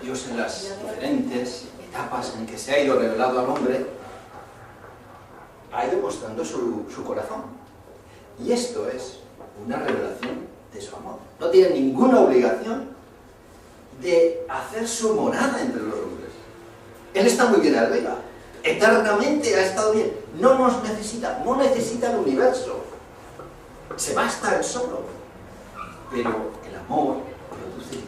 Dios en las diferentes etapas en que se ha ido revelando al hombre, ha ido mostrando su corazón. Y esto es una revelación de su amor. No tiene ninguna obligación de hacer su morada entre los hombres. Él está muy bien arriba. Eternamente ha estado bien. No nos necesita, no necesita el universo. Se basta él solo. Pero el amor produce vida.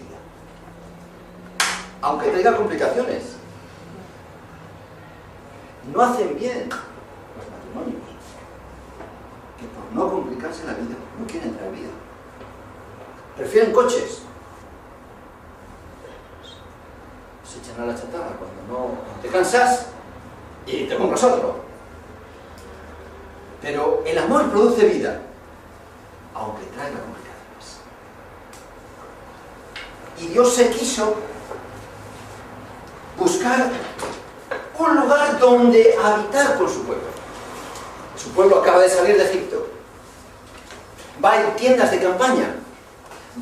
Aunque traiga complicaciones. No hacen bien los matrimonios, que por no complicarse la vida, no quieren traer vida. Prefieren coches. Se echan a la chatarra cuando no te cansas y te compras otro. Pero el amor produce vida, aunque traiga complicaciones. Y Dios se quiso buscar un lugar donde habitar con su pueblo. Su pueblo acaba de salir de Egipto. Va en tiendas de campaña.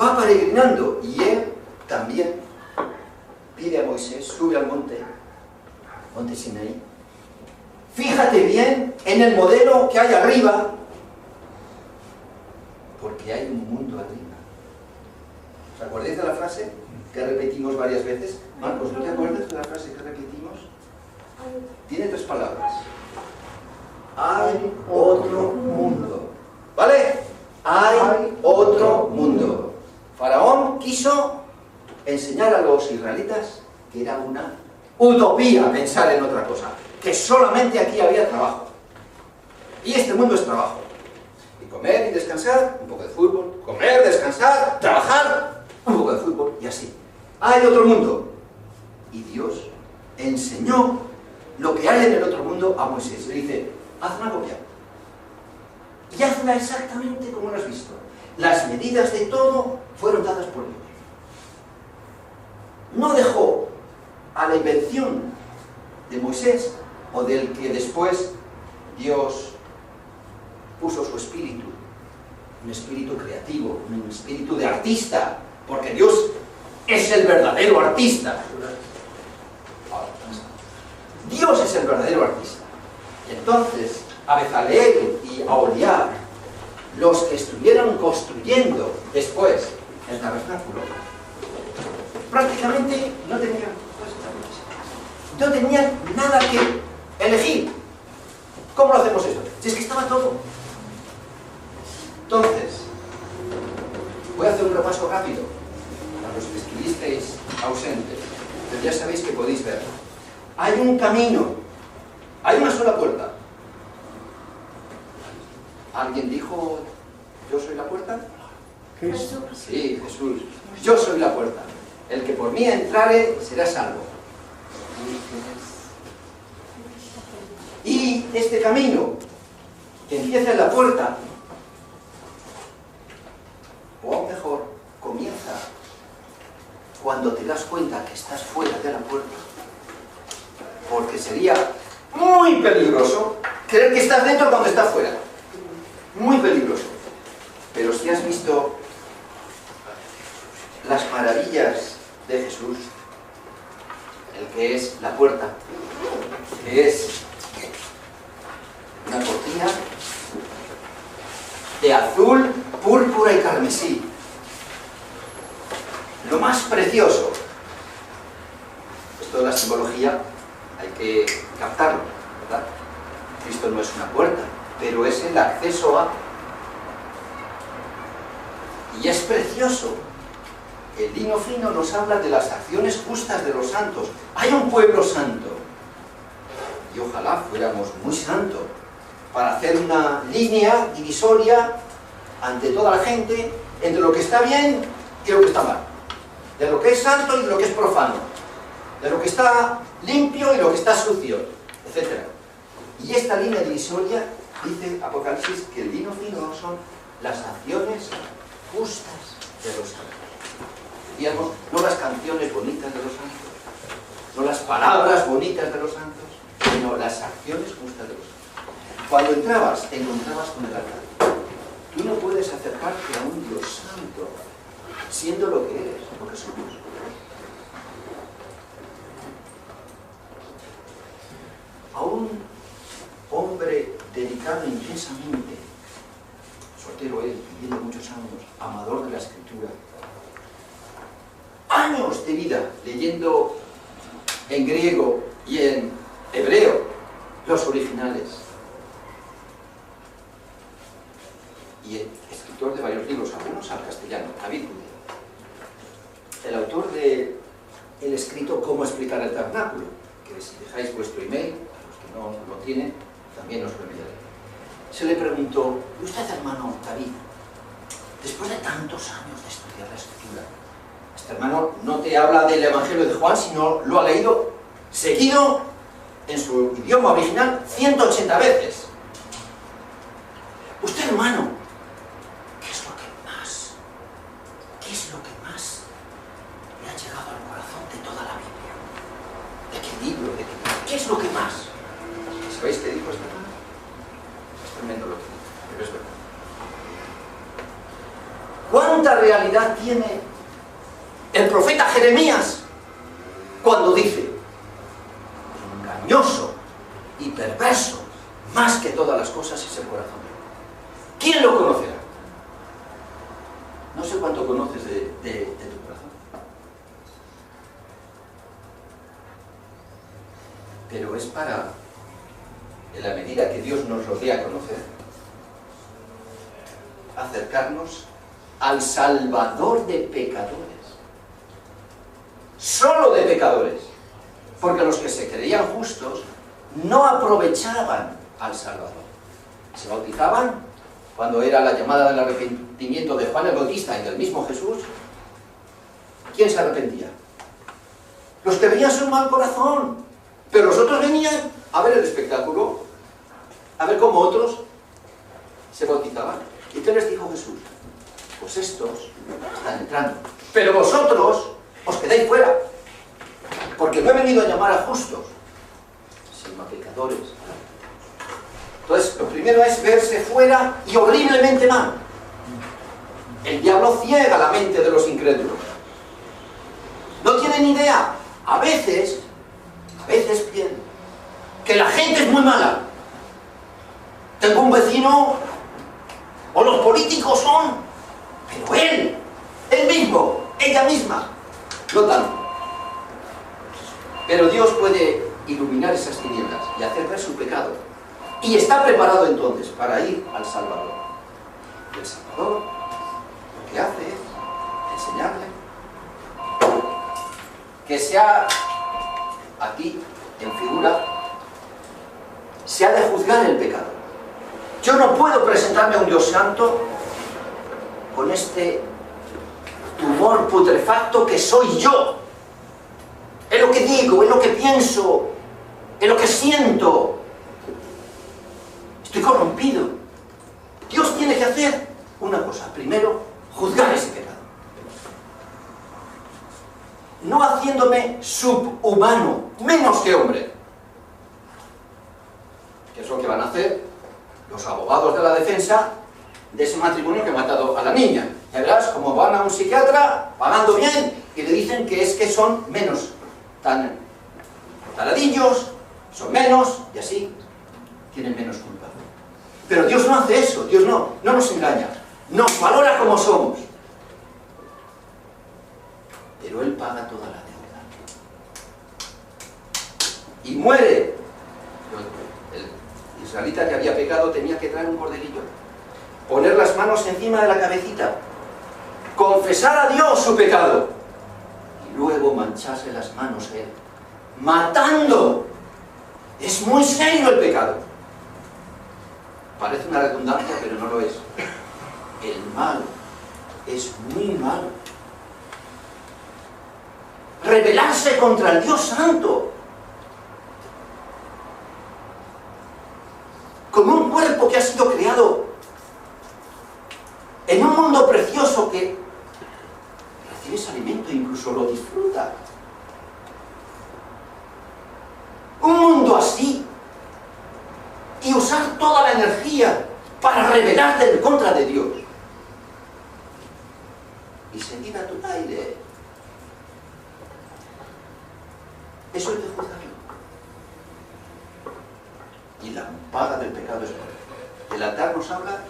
Va peregrinando. Y él también pide a Moisés, sube al monte Sinaí. Fíjate bien en el modelo que hay arriba, porque hay un mundo arriba. ¿Os acordáis de la frase que repetimos varias veces? Marcos, ¿no te acuerdas de la frase que repetimos? Tiene 3 palabras. Hay otro mundo. ¿Vale? Hay otro mundo. Faraón quiso enseñar a los israelitas que era una utopía pensar en otra cosa, que solamente aquí había trabajo. Y este mundo es trabajo. Y comer y descansar, un poco de fútbol. Comer, descansar, trabajar, un poco de fútbol. Y así. Hay otro mundo. Y Dios enseñó lo que hay en el otro mundo a Moisés. Le dice, haz una copia. Y hazla exactamente como lo has visto. Las medidas de todo fueron dadas por Dios. No dejó a la invención de Moisés o del que después Dios puso su espíritu, un espíritu creativo, un espíritu de artista, porque Dios es el verdadero artista. Dios es el verdadero artista. Y entonces, a Bezaleel y a Oholiab, los que estuvieron construyendo después el tabernáculo, prácticamente no tenían nada que elegir. ¿Cómo lo hacemos esto? Si es que estaba todo. Entonces, voy a hacer un repaso rápido a los que estuvisteis ausentes, pero ya sabéis que podéis ver. Hay un camino, hay una sola puerta. ¿Alguien dijo, yo soy la puerta? Jesús. Sí, Jesús. Yo soy la puerta. El que por mí entrare será salvo. Y este camino que empieza en la puerta, o aún mejor, comienza cuando te das cuenta que estás fuera de la puerta. Porque sería muy peligroso creer que estás dentro cuando estás fuera. Muy peligroso. Pero si has visto las maravillas de Jesús, el que es la puerta, que es una cortina de azul, púrpura y carmesí. Lo más precioso. Esto de la simbología hay que captarlo, ¿verdad? Cristo no es una puerta, pero es el acceso a. Y es precioso. El lino fino nos habla de las acciones justas de los santos. Hay un pueblo santo. Y ojalá fuéramos muy santos para hacer una línea divisoria ante toda la gente entre lo que está bien y lo que está mal. De lo que es santo y de lo que es profano. De lo que está limpio y lo que está sucio, etc. Y esta línea divisoria, dice Apocalipsis, que el lino fino son las acciones justas de los santos. Digamos, no las canciones bonitas de los santos, no las palabras bonitas de los santos, sino las acciones justas de los santos. Cuando entrabas, te encontrabas con el altar. Tú no puedes acercarte a un Dios santo siendo lo que eres, lo que somos. a un hombre dedicado intensamente, soltero él, viviendo muchos años, amador de la escritura, años de vida leyendo en griego y en hebreo los originales, y escritor de varios libros, algunos al castellano, David Budde, el autor de el escrito Cómo explicar el tabernáculo, que si dejáis vuestro email, a los que no lo tienen, también os lo enviaré. Se le preguntó: ¿y usted, hermano David, después de tantos años de estudiar la escritura, este hermano no te habla del Evangelio de Juan, sino lo ha leído seguido en su idioma original 180 veces? Usted, hermano, ¿qué es lo que más le ha llegado al corazón de toda la Biblia? ¿De qué libro? ¿Qué es lo que más? ¿Sabéis qué dijo este hermano? Es tremendo lo que dijo, pero es verdad. ¿Cuánta realidad tiene el profeta Jeremías cuando dice: engañoso y perverso más que todas las cosas es el corazón? ¿Quién lo conocerá? No sé cuánto conoces de tu corazón, pero es para, en la medida que Dios nos lo dé a conocer, acercarnos al Salvador de pecadores. Solo de pecadores. Porque los que se creían justos no aprovechaban al Salvador. Se bautizaban cuando era la llamada del arrepentimiento de Juan el Bautista y del mismo Jesús. ¿Quién se arrepentía? Los que veían su mal corazón. Pero los otros venían a ver el espectáculo, a ver cómo otros se bautizaban. ¿Y qué les dijo Jesús? Pues estos están entrando, pero vosotros os quedáis fuera, porque no he venido a llamar a justos, sino a pecadores. Entonces, lo primero es verse fuera y horriblemente mal. El diablo ciega la mente de los incrédulos. No tienen idea. A veces piensan que la gente es muy mala. Tengo un vecino, o los políticos son, pero él mismo, ella misma, no tanto. Pero Dios puede iluminar esas tinieblas y hacer ver su pecado. Y está preparado entonces para ir al Salvador. Y el Salvador lo que hace es enseñarle que aquí, en figura, se ha de juzgar el pecado. Yo no puedo presentarme a un Dios santo con este tumor putrefacto que soy yo. Es lo que digo, es lo que pienso, es lo que siento. Estoy corrompido. Dios tiene que hacer una cosa. Primero, juzgar ese pecado. No haciéndome subhumano, menos que hombre. Que es lo que van a hacer los abogados de la defensa de ese matrimonio que ha matado a la niña. Ya verás cómo van a un psiquiatra pagando bien y le dicen que es que son menos tan taladillos, son menos y así tienen menos culpa. Pero Dios no hace eso. Dios no nos engaña, nos valora como somos, pero Él paga toda la deuda y muere. El israelita que había pecado tenía que traer un corderillo, poner las manos encima de la cabecita, confesar a Dios su pecado y luego mancharse las manos a Él, matando. Es muy serio el pecado. Parece una redundancia, pero no lo es. El mal es muy malo. Rebelarse contra el Dios Santo, con un cuerpo que ha sido creado en un mundo precioso que recibe ese alimento e incluso lo disfruta. Un mundo así, y usar toda la energía para rebelarte en contra de Dios y seguir a tu aire. Eso es de juzgarlo. paga del pecado es muerte. El altar nos habla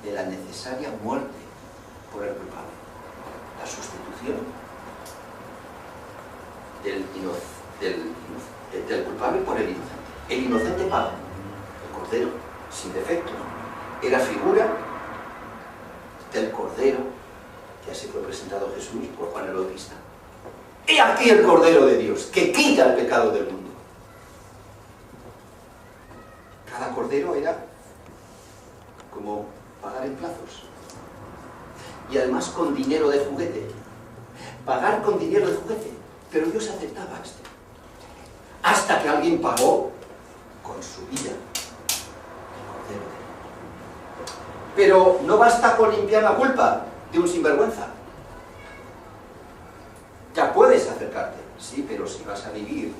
de la necesaria muerte por el culpable, la sustitución del culpable por el inocente. El inocente paga, el cordero sin defectos, era figura del cordero que así fue presentado Jesús por Juan el Bautista. He aquí el Cordero de Dios, que quita el pecado del mundo. Cada cordero era como pagar en plazos. Y además con dinero de juguete. Pagar con dinero de juguete. Pero Dios aceptaba esto. Hasta que alguien pagó con su vida el Cordero de Dios. Pero no basta con limpiar la culpa de un sinvergüenza. Ya puedes acercarte, sí, pero si vas a vivir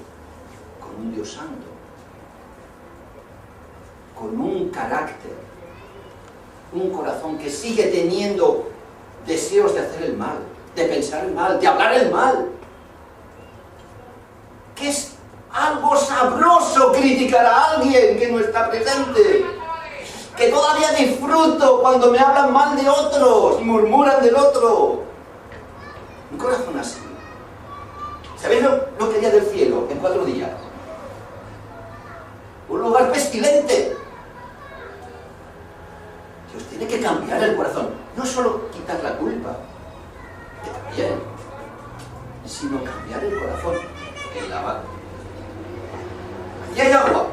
con un Dios santo, con un carácter, un corazón que sigue teniendo deseos de hacer el mal, de pensar el mal, de hablar el mal, que es algo sabroso criticar a alguien que no está presente, que todavía disfruto cuando me hablan mal de otros y murmuran del otro. Un corazón así. ¿Sabéis lo que haría del cielo en 4 días? Un lugar pestilente. Dios tiene que cambiar el corazón. No solo quitar la culpa, que también, sino cambiar el corazón, el lavado. Aquí hay agua.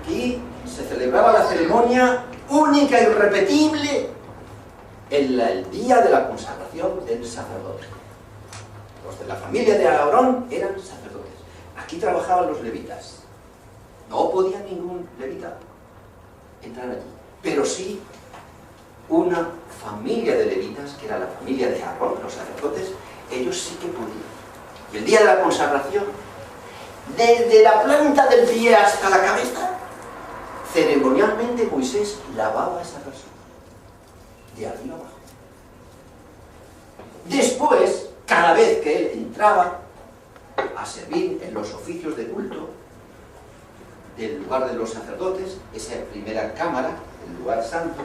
Aquí se celebraba la ceremonia única y irrepetible en el día de la consagración del sacerdote. Los de la familia de Aarón eran sacerdotes. Aquí trabajaban los levitas. No podía ningún levita entrar allí. Pero sí una familia de levitas, que era la familia de Aarón, los sacerdotes, ellos sí que podían. Y el día de la consagración, desde la planta del pie hasta la cabeza, ceremonialmente Moisés lavaba a esa persona. De arriba abajo. Después, cada vez que él entraba a servir en los oficios de culto del lugar de los sacerdotes, esa primera cámara, el lugar santo,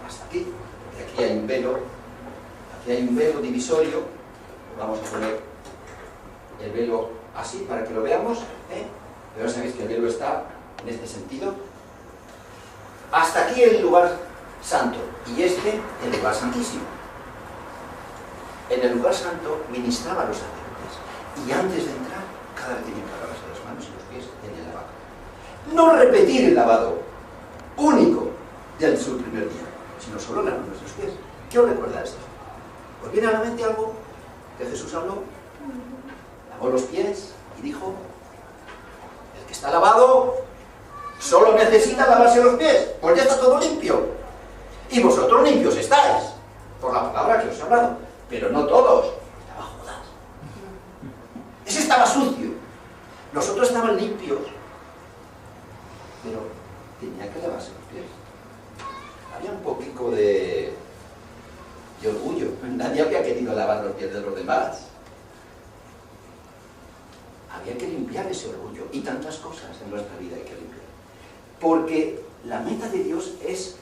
hasta aquí, y aquí hay un velo divisorio. Vamos a poner el velo así para que lo veamos, pero sabéis que el velo está en este sentido. Hasta aquí el lugar santo, y este el lugar santísimo. En el lugar santo ministraban los sacerdotes, y antes de entrar, cada vez tenían que lavarse las manos y los pies en el lavado. No repetir el lavado único del su primer día, sino solo las manos y los pies. ¿Qué os recuerda esto? ¿Os viene a la mente algo que Jesús habló? Lavó los pies y dijo: el que está lavado solo necesita lavarse los pies, pues ya está todo limpio. Y vosotros limpios estáis, por la palabra que os he hablado, pero no todos. Estaba Judas. Ese estaba sucio. Los otros estaban limpios, pero tenía que lavarse los pies. Había un poquito de orgullo. Nadie había querido lavar los pies de los demás. Había que limpiar ese orgullo, y tantas cosas en nuestra vida hay que limpiar. Porque la meta de Dios es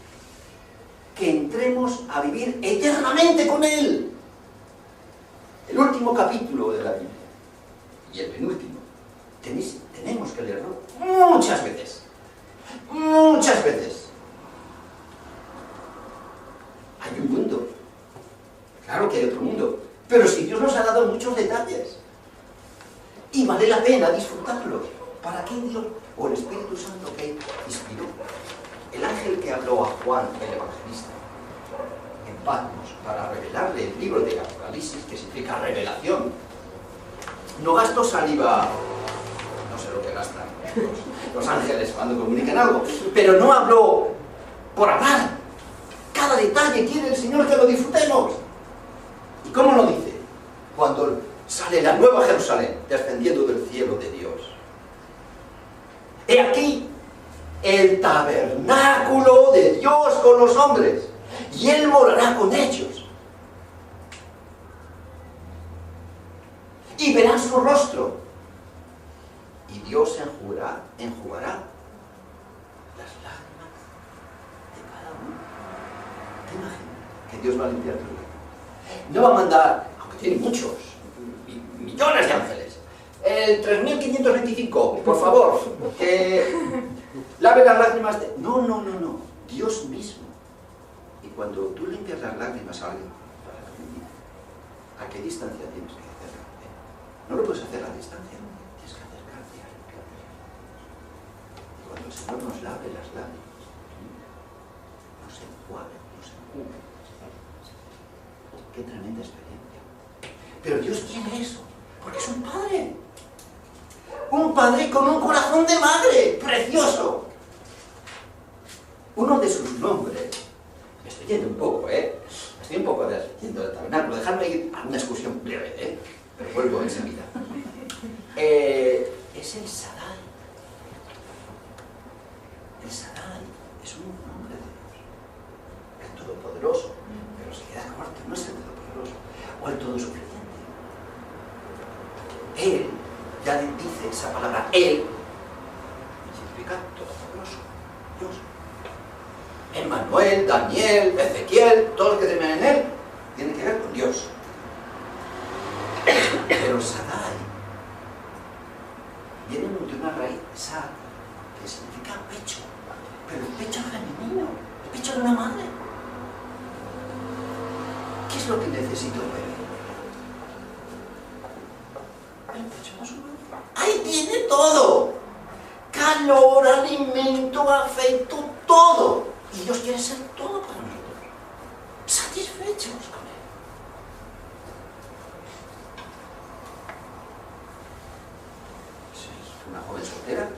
que entremos a vivir eternamente con Él. El último capítulo de la Biblia, y el penúltimo, tenemos que leerlo muchas veces. Muchas veces. Hay un mundo. Claro que hay otro mundo. Pero si Dios nos ha dado muchos detalles, y vale la pena disfrutarlos. ¿Para qué Dios, o el Espíritu Santo que inspiró? El ángel que habló a Juan, el evangelista, en Patmos, para revelarle el libro de Apocalipsis, que significa revelación. No gastó saliva, no sé lo que gastan los ángeles cuando comunican algo, pero no habló por hablar. Cada detalle quiere el Señor que lo disfrutemos. ¿Y cómo lo dice? Cuando sale la nueva Jerusalén, descendiendo del cielo de Dios. He aquí el tabernáculo de Dios con los hombres, y Él morará con ellos. Y verán su rostro, y Dios enjugará las lágrimas de cada uno. ¿Te imaginas que Dios va a limpiar tu vida? No va a mandar, aunque tiene muchos, millones de ángeles, el 3525, por favor, que lave las lágrimas de... No, no, no, no, Dios mismo. Y cuando tú limpias las lágrimas a alguien, ¿a qué distancia tienes que hacerlo? No lo puedes hacer a distancia, tienes que acercarte a limpiar. Y cuando el Señor nos lave las lágrimas, nos enjuague, nos enjugue. Qué tremenda experiencia. Pero Dios quiere eso, porque es un padre. Un padre con un corazón de madre, precioso. Uno de sus nombres, me estoy yendo un poco, estoy un poco yendo del tabernáculo, dejadme ir a una excursión breve, pero vuelvo enseguida. Es el Shaddai. El Shaddai es un nombre de Dios. El Todopoderoso, pero se queda corto, no es el Todopoderoso, o el Todosuficiente. Él, ya dice esa palabra, Él, significa Todopoderoso, Dios. Emmanuel, Daniel, Ezequiel, todos los que terminan en Él, tienen que ver con Dios. Pero Shaddai viene de una raíz, Shad, que significa pecho, pero el pecho femenino, el pecho de una madre. ¿Qué es lo que necesito ver? El pecho de su madre. ¡Ahí tiene todo! Calor, alimento, afecto, todo. Y Dios quiere ser todo para nosotros. Satisfechos con Él. Si eres una joven soltera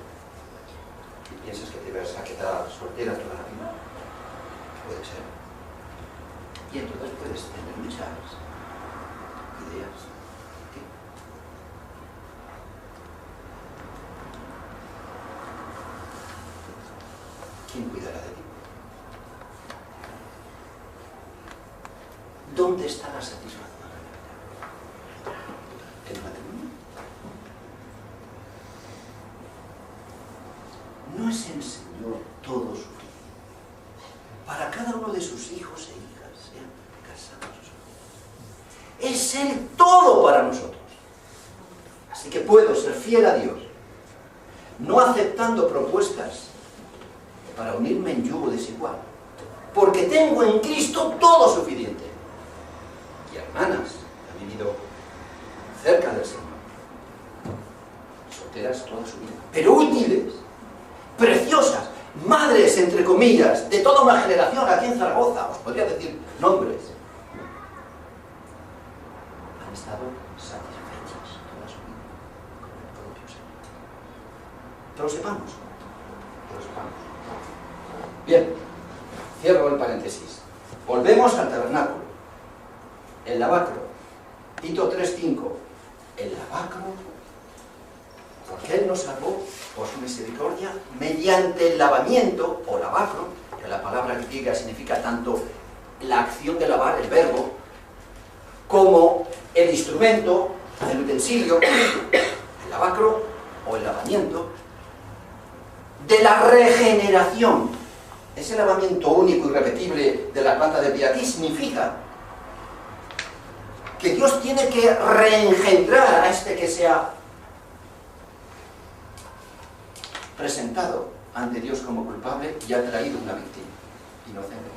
y piensas que te vas a quedar soltera toda la vida, puede ser. Y entonces puedes tener muchas ideas. ¿Quién cuidará de ti? ¿Dónde está la satisfacción en el matrimonio? ¿No es el Señor todo suficiente para cada uno de sus hijos e hijas, sean casados o solteros? Es Él todo para nosotros. Así que puedo ser fiel a Dios, no aceptando propuestas para unirme en yugo desigual, porque tengo en Cristo todo suficiente. Y hermanas que han vivido cerca del Señor, solteras toda su vida, pero útiles, preciosas, madres, entre comillas, de toda una generación aquí en Zaragoza, os podría decir nombres, han estado satisfechas toda su vida con el propio Señor. Que lo sepamos, que lo sepamos. Bien, cierro el paréntesis. Volvemos al tabernáculo. El lavacro. Tito 3:5. El lavacro, porque Él nos salvó por su misericordia mediante el lavamiento, o lavacro, que la palabra griega significa tanto la acción de lavar, el verbo, como el instrumento, el utensilio, el lavacro o el lavamiento, de la regeneración. Ese lavamiento único y repetible de la planta de pie aquí significa que Dios tiene que reengendrar a este que se ha presentado ante Dios como culpable y ha traído una víctima inocente.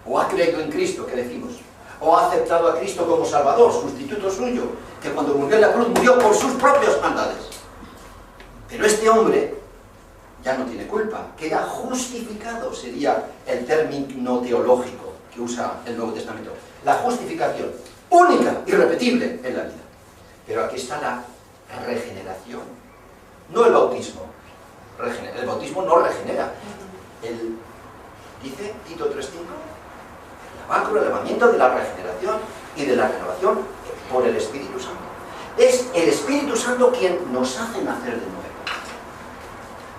O ha creído en Cristo, que decimos, o ha aceptado a Cristo como Salvador, sustituto suyo, que cuando murió en la cruz murió por sus propias maldades. Pero este hombre ya no tiene culpa, queda justificado, sería el término teológico que usa el Nuevo Testamento. La justificación, única, irrepetible en la vida. Pero aquí está la regeneración, no el bautismo. El bautismo no regenera. Dice Tito 3:5, el lavacro, el lavamiento de la regeneración y de la renovación por el Espíritu Santo. Es el Espíritu Santo quien nos hace nacer de nuevo,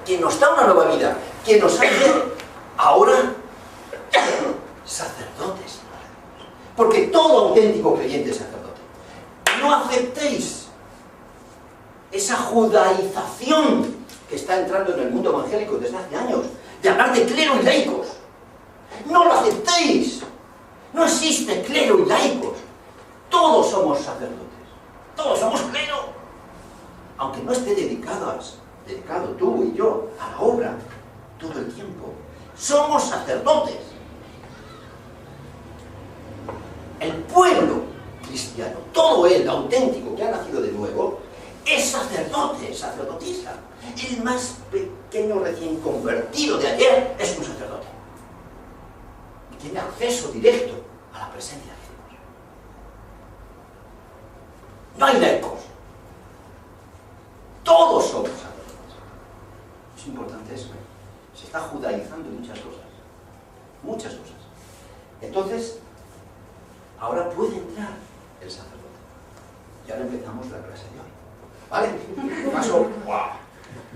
quien nos da una nueva vida, quien nos hace ahora sacerdotes. Porque todo auténtico creyente es sacerdote. No aceptéis esa judaización que está entrando en el mundo evangélico desde hace años, de hablar de clero y laicos. ¡No lo aceptéis! No existe clero y laicos. Todos somos sacerdotes. Todos somos clero. Aunque no esté dedicado tú y yo a la obra todo el tiempo. Somos sacerdotes. El pueblo cristiano, todo él, auténtico, que ha nacido de nuevo, es sacerdote, sacerdotisa. El más pequeño recién convertido de ayer es un sacerdote. Tiene acceso directo a la presencia de Dios. No hay laicos. Todos somos sacerdotes. Es importante eso. Se está judaizando muchas cosas. Muchas cosas. Entonces, ahora puede entrar el sacerdote. Y ahora empezamos la clase de hoy. ¿Vale? Paso. ¡Wow!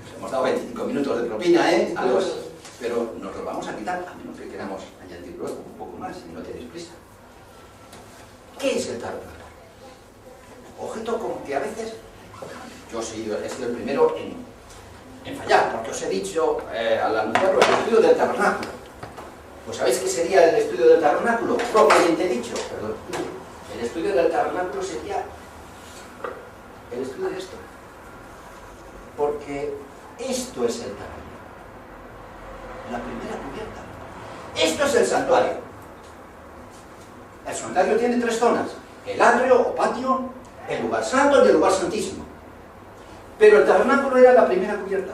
Nos hemos dado 25 minutos de propina, ¿eh? Pero nos lo vamos a quitar, a menos que queramos añadir luego un poco más, si no tenéis prisa. ¿Qué es el tabernáculo? Objeto con que a veces yo he sido el primero en fallar, porque os he dicho al anunciarlo el estudio del tabernáculo. Pues ¿sabéis qué sería el estudio del tabernáculo? Propiamente dicho, perdón. El estudio del tabernáculo sería el estudio de esto. Porque esto es el tabernáculo. La primera cubierta. Esto es el santuario. El santuario tiene 3 zonas. El atrio o patio, el lugar santo y el lugar santísimo. Pero el tabernáculo era la primera cubierta.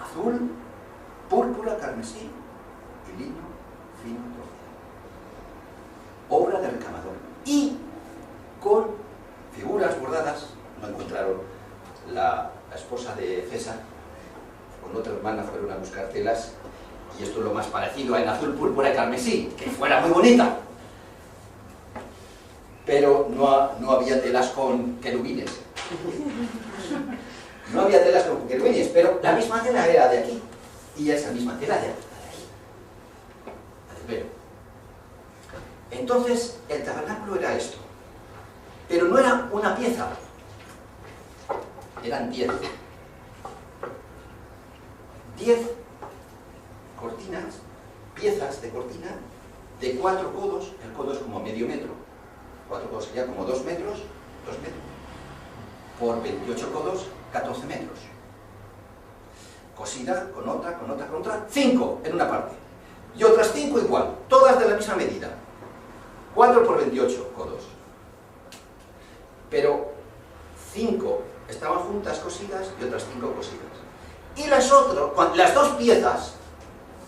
Azul, púrpura, carmesí y lino fino torcido. Obra de recamador. Y con figuras bordadas. No encontraron la esposa de César con otra hermana fueron a buscar telas, y esto es lo más parecido a en azul, púrpura y carmesí, que fuera muy bonita. Pero no había telas con querubines. No había telas con querubines, pero la misma tela era de aquí, y esa misma tela de aquí. La del velo. Entonces, el tabernáculo era esto. Pero no era una pieza. Eran 10. 10 cortinas, piezas de cortina de 4 codos. El codo es como medio metro. 4 codos sería como 2 metros, 2 metros. Por 28 codos, 14 metros. Cosida con otra, 5 en una parte. Y otras 5 igual, todas de la misma medida. 4 por 28 codos. Pero 5 estaban juntas cosidas y otras 5 cosidas. Y las 2 piezas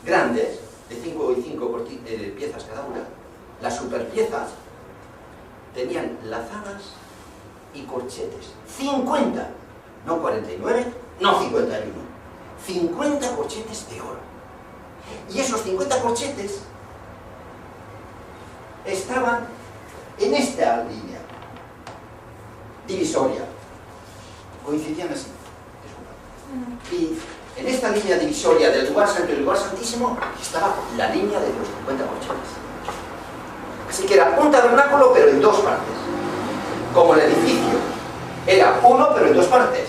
grandes, de 5 y 5 piezas cada una, las superpiezas, tenían lazadas y corchetes. 50, no 49, no 51. 50 corchetes de oro. Y esos 50 corchetes estaban en esta línea divisoria. Coincidían así. Y en esta línea divisoria del lugar santo y el lugar santísimo estaba la línea de los 50 corchetes. Así que era un tabernáculo, pero en 2 partes. Como el edificio era uno, pero en 2 partes.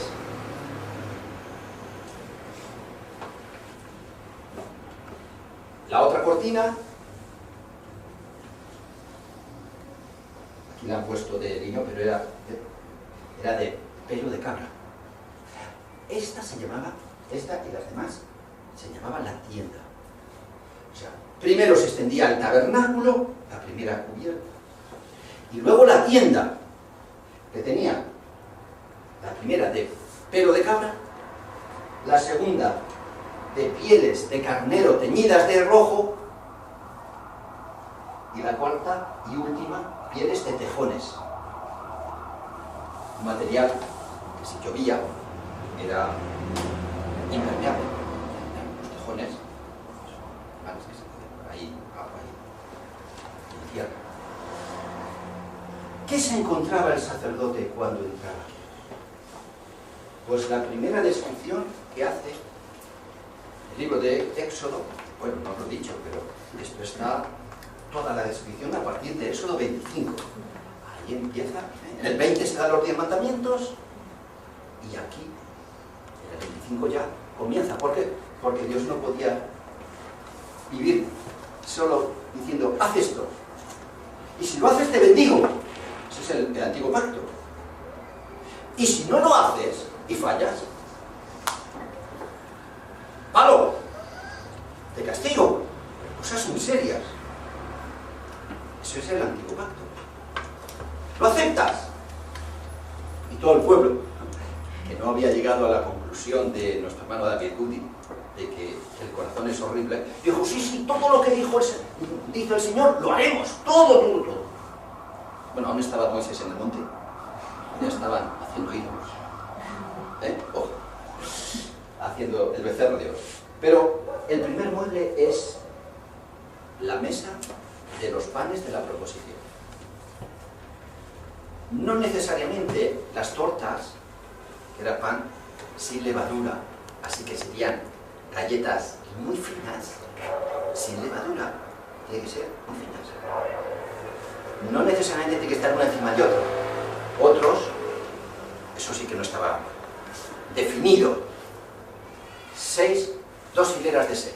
La otra cortina, aquí la han puesto de lino, pero era de pelo de cabra. Esta y las demás se llamaba la tienda. O sea, primero se extendía el tabernáculo, la primera cubierta, y luego la tienda, que tenía la primera de pelo de cabra, la segunda de pieles de carnero teñidas de rojo, y la cuarta y última, pieles de tejones. Un material que si llovía era impermeable. Los tejones, pues, que se podían por ahí, agua y tierra. ¿Qué se encontraba el sacerdote cuando entraba aquí? Pues la primera descripción que hace el libro de Éxodo, bueno, no lo he dicho, pero esto está toda la descripción a partir de Éxodo 25. Ahí empieza, en el 20 se dan los 10 mandamientos, y aquí, en el 25 ya comienza. ¿Por qué? Porque Dios no podía vivir solo diciendo, haz esto, y si lo haces te bendigo. Ese es el antiguo pacto. Y si no lo haces y fallas, palo, te castigo, cosas muy serias. Eso es el antiguo pacto. ¿Lo aceptas? Y todo el pueblo, que no había llegado a la conclusión de nuestro hermano David Goody, de que el corazón es horrible, dijo, sí, sí, todo lo que dijo el Señor, lo haremos, todo, todo, todo. Bueno, aún estaba Moisés en el monte, ya estaban haciendo ídolos, ojo, haciendo el becerro de oro. Pero el primer mueble es la mesa de los panes de la proposición. No necesariamente las tortas, que era pan sin levadura, así que serían galletas muy finas, sin levadura, tiene que ser muy finas. No necesariamente tiene que estar una encima de otra. Otros, eso sí que no estaba definido. 2 hileras de 6.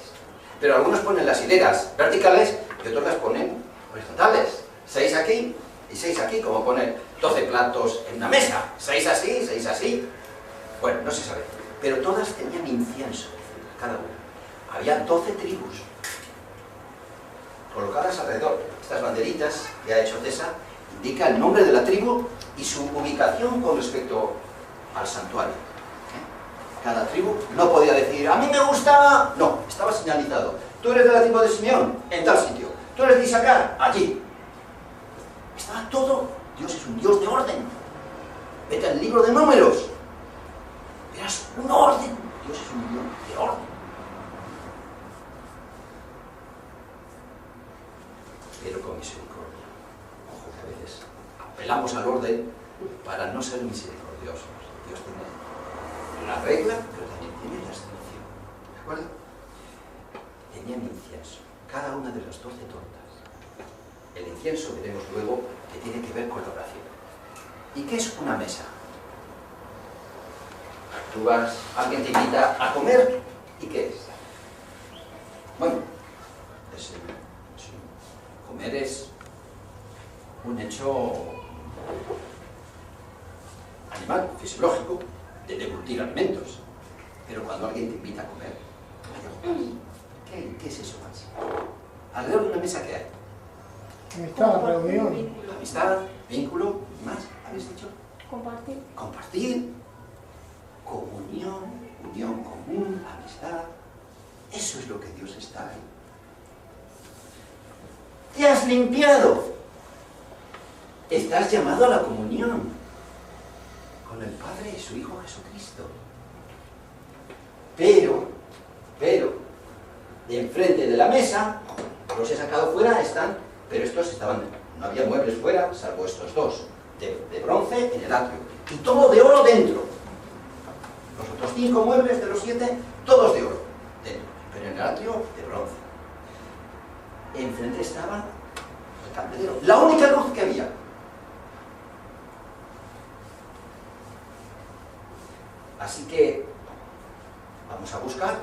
Pero algunos ponen las hileras verticales y otros las ponen horizontales. 6 aquí y 6 aquí, como poner 12 platos en una mesa. 6 así, 6 así. Bueno, no se sabe. Pero todas tenían incienso, cada una. Había 12 tribus colocadas alrededor. Estas banderitas que ha hecho César indican el nombre de la tribu y su ubicación con respecto al santuario. Cada tribu no podía decir, a mí me gusta... No, estaba señalizado. Tú eres de la tribu de Simeón, en tal sitio. Tú eres de Isaacar, allí. Estaba todo. Dios es un Dios de orden. Vete al libro de Números. Verás un orden. Dios es un Dios de orden. Pero con misericordia. Ojo, que a veces apelamos al orden para no ser misericordiosos. Dios tiene la regla, pero también tiene la excepción. ¿De acuerdo? Tenían incienso. Cada una de las 12 tortas. El incienso, veremos luego, que tiene que ver con la oración. ¿Y qué es una mesa? Tú vas, alguien te invita a comer, ¿y qué es? Bueno, comer es un hecho animal, fisiológico, de deglutir alimentos. Pero cuando alguien te invita a comer, hay algo más. ¿Qué es eso más? Alrededor de una mesa, ¿qué hay? Amistad, reunión. Amistad, vínculo, ¿más? ¿Habéis dicho? Compartir. Compartir, comunión, unión común, amistad. Eso es lo que Dios está ahí. ¿Te has limpiado? Estás llamado a la comunión con el Padre y su Hijo Jesucristo. Pero, de enfrente de la mesa, los he sacado fuera, están, pero estos estaban, no había muebles fuera, salvo estos dos, de bronce en el atrio, y todo de oro dentro. Los otros 5 muebles de los 7, todos de oro dentro, pero en el atrio de bronce. Enfrente estaba el candelero, la única luz que había. Así que vamos a buscar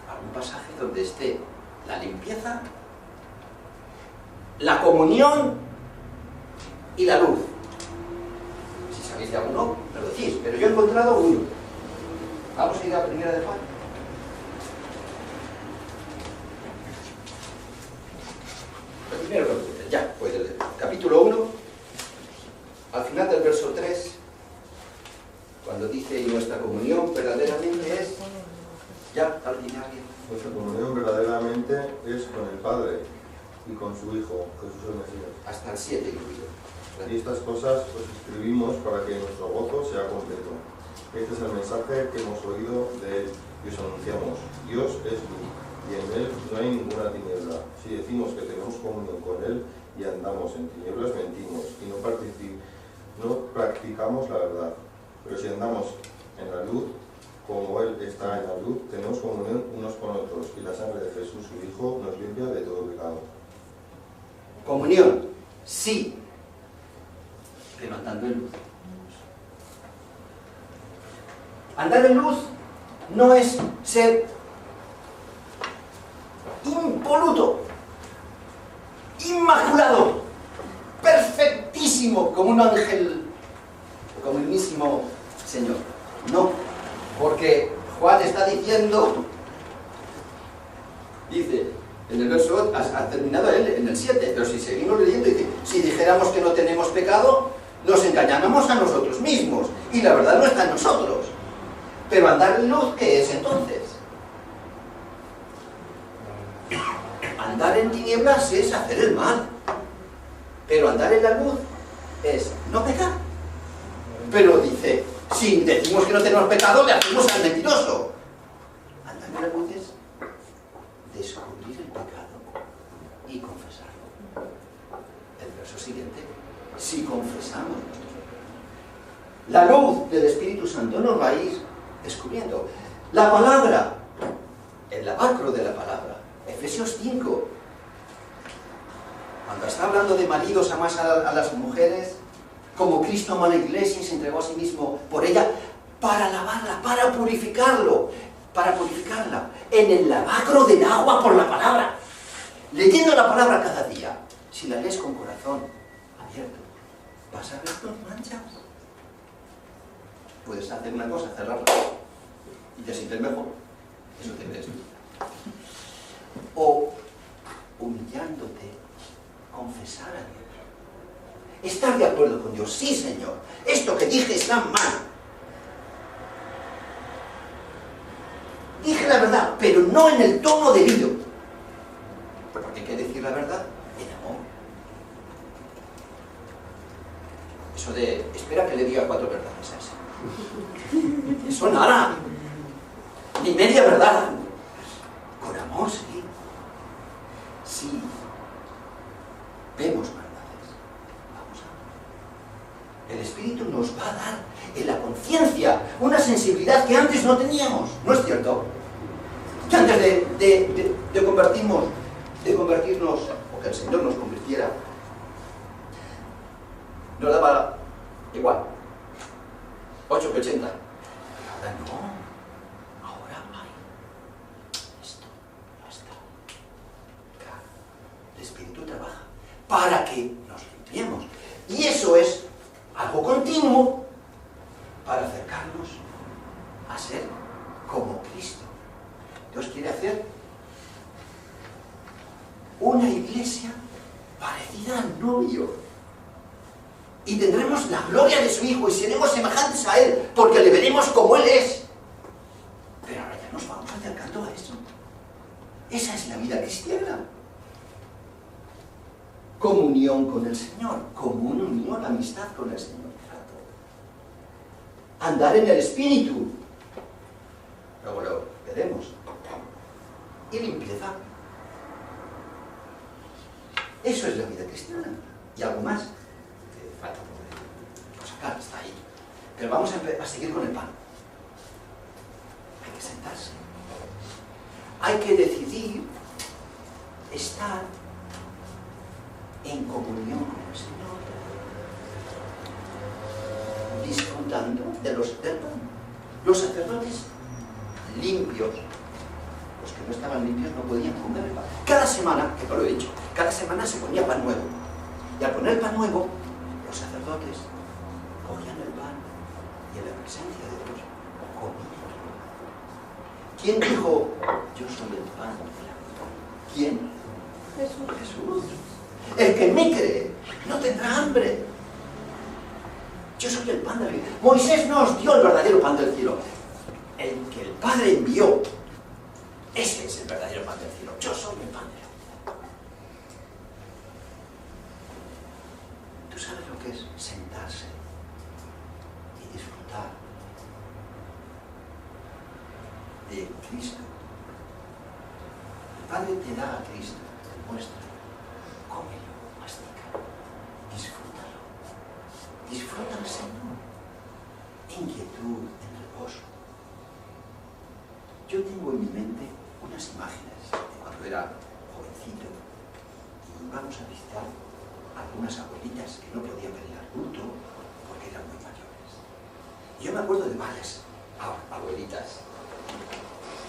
algún pasaje donde esté la limpieza, la comunión y la luz. Si sabéis de alguno, me lo decís, pero yo he encontrado uno. Vamos a ir a la primera de Juan. El primero, ya, pues el capítulo 1, al final del verso 3, cuando dice, y nuestra comunión verdaderamente es, ya, alguien. Nuestra comunión verdaderamente es con el Padre y con su Hijo, Jesús el Mesías. Hasta el 7 incluido. Y estas cosas os escribimos para que nuestro gozo sea completo. Este es el mensaje que hemos oído de Él y os anunciamos. Dios es luz, y en Él no hay ninguna tiniebla. Si decimos que tenemos comunión con Él y andamos en tinieblas, mentimos y no practicamos la verdad. Pero si andamos en la luz, como Él está en la luz, tenemos comunión unos con otros, y la sangre de Jesús, su Hijo, nos limpia de todo pecado. Comunión, sí. pero andando en luz. Andar en luz no es ser impoluto, inmaculado, perfectísimo, como un ángel, como el mismísimo Señor. No, porque Juan está diciendo, dice, en el verso, ha terminado él en el 7, pero si seguimos leyendo, dice, si dijéramos que no tenemos pecado, nos engañamos a nosotros mismos, y la verdad no está en nosotros. Pero andar en luz, ¿qué es entonces? Andar en tinieblas es hacer el mal, pero andar en la luz es no pecar. Pero dice, si decimos que no tenemos pecado, le hacemos al mentiroso. Andar en la luz es descubrir el pecado y confesarlo. El verso siguiente, si confesamos nuestros pecados. La luz del Espíritu Santo nos va a ir descubriendo. La palabra, el lavacro de la palabra, Efesios 5, cuando está hablando de maridos, amas a las mujeres, como Cristo amó a la iglesia y se entregó a sí mismo por ella, para lavarla, para purificarla, en el lavacro del agua por la palabra. Leyendo la palabra cada día, si la lees con corazón abierto, vas a ver tus manchas. Puedes hacer una cosa, cerrarla, y te sientes mejor. Eso te ves. O, humillándote, confesar a Dios. Estar de acuerdo con Dios. Sí, Señor, esto que dije está mal. Dije la verdad, pero no en el tono debido. Porque hay que decir la verdad en amor. Eso de, espera que le diga 4 verdades a ese. Eso nada, ni media verdad. Con amor, sí. Sí. Vemos verdades. Vamos a ver. El Espíritu nos va a dar en la conciencia una sensibilidad que antes no teníamos. ¿No es cierto? Que antes de convertirnos, o que el Señor nos convirtiera, nos daba igual. 8 que 80. Ahora no. Ahora hay. Esto no está. Claro. El Espíritu trabaja para que nos limpiemos. Y eso es algo continuo para acercarnos a ser como Cristo. Dios quiere hacer una iglesia parecida al novio. Y tendremos la gloria de su Hijo y seremos semejantes a Él, porque le veremos como Él es. Pero ahora ya nos vamos acercando a eso. Esa es la vida cristiana. Comunión con el Señor, comunión, amistad con el Señor. Andar en el Espíritu. Luego lo veremos. Y limpieza. Eso es la vida cristiana. Y algo más. Falta por sacar, está ahí. Pero vamos a seguir con el pan. Hay que sentarse. Hay que decidir estar en comunión con el Señor, disfrutando del pan. Los sacerdotes limpios, los que no estaban limpios no podían comer el pan. Cada semana, que no lo he dicho, cada semana se ponía pan nuevo. Y al poner pan nuevo, los sacerdotes cogían el pan y en la presencia de Dios comían. ¿Quién dijo, yo soy el pan de la vida? ¿Quién? Jesús. El que en mí cree no tendrá hambre. Yo soy el pan de la vida. Moisés nos dio el verdadero pan del cielo. El que el Padre envió, ese es el verdadero pan del cielo. Yo soy el pan de la vida. ¿Tú sabes lo que es sentarse y disfrutar de Cristo? El Padre te da a Cristo, te muestra, cómelo, mastica, disfrútalo. Disfruta al Señor. Inquietud, en reposo. Yo tengo en mi mente unas imágenes de cuando era jovencito y íbamos a visitar algunas abuelitas que no podían venir al culto Yo me acuerdo de varias abuelitas.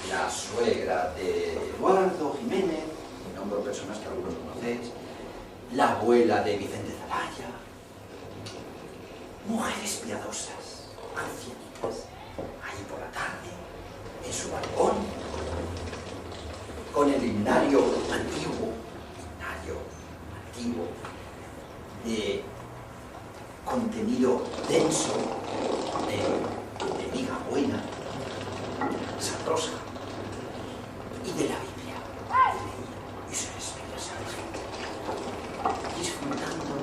La suegra de Eduardo Jiménez, y nombro personas que algunos conocéis, la abuela de Vicente Zelaya, mujeres piadosas, ancianitas, ahí por la tarde, en su balcón, con el himnario antiguo, de contenido denso, de miga buena, sabrosa, y de la Biblia. Y se respira, ¿sabes? Disfrutando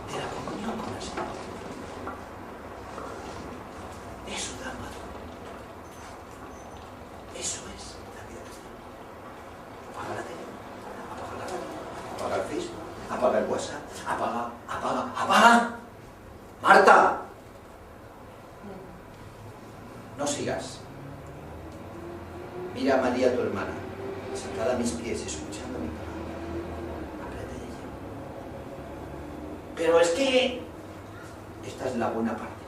de la comunión con el Señor. Eso da maduro. Eso es la vida cristiana. Apaga la tele, apaga la radio, apaga el Facebook, apaga el WhatsApp, apaga. ¡Marta! No sigas. Mira a María, tu hermana, sentada a mis pies, escuchando mi palabra. Aprende de ella. Pero es que esta es la buena parte.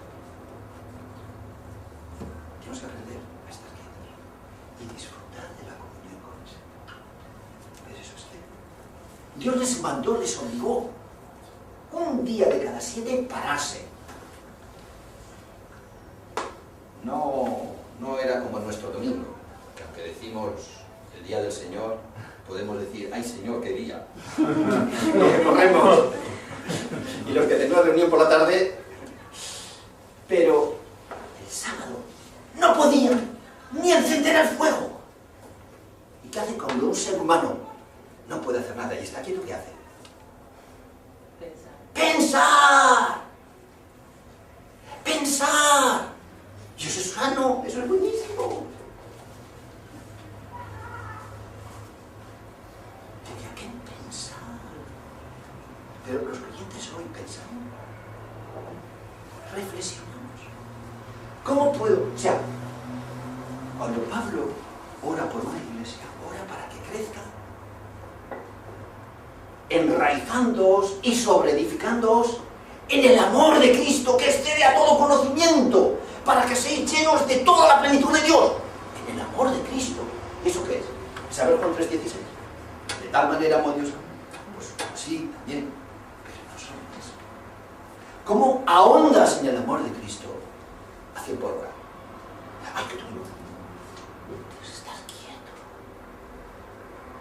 Tenemos que aprender a estar quietos y disfrutar de la comunión con el Señor. Pero eso es que Dios les obligó un día de cada 7 pararse. No era como nuestro domingo, que aunque decimos el día del Señor, podemos decir, ¡ay Señor, qué día! Corremos. Y los que tenemos reunión por la tarde, pero el sábado no podían ni encender el fuego. ¿Y qué hace cuando un ser humano no puede hacer nada y está quieto? ¿Qué hace? ¡Pensar! ¡Pensar! Y eso es sano, eso es buenísimo. Tenía que pensar. Pero los creyentes hoy pensamos, reflexionamos. ¿Cómo puedo? O sea, cuando Pablo ora por una iglesia, ora para que crezca, enraizándoos y sobreedificándoos en el amor de Cristo que excede a todo conocimiento, para que seáis llenos de toda la plenitud de Dios. En el amor de Cristo. ¿Eso qué es? ¿Saber Juan 3:16? De tal manera amó Dios. Pues sí, también. Pero no solo eso. ¿Cómo ahondas en el amor de Cristo hacia el pueblo? ¡Ay, que tú no! Pues estás quieto.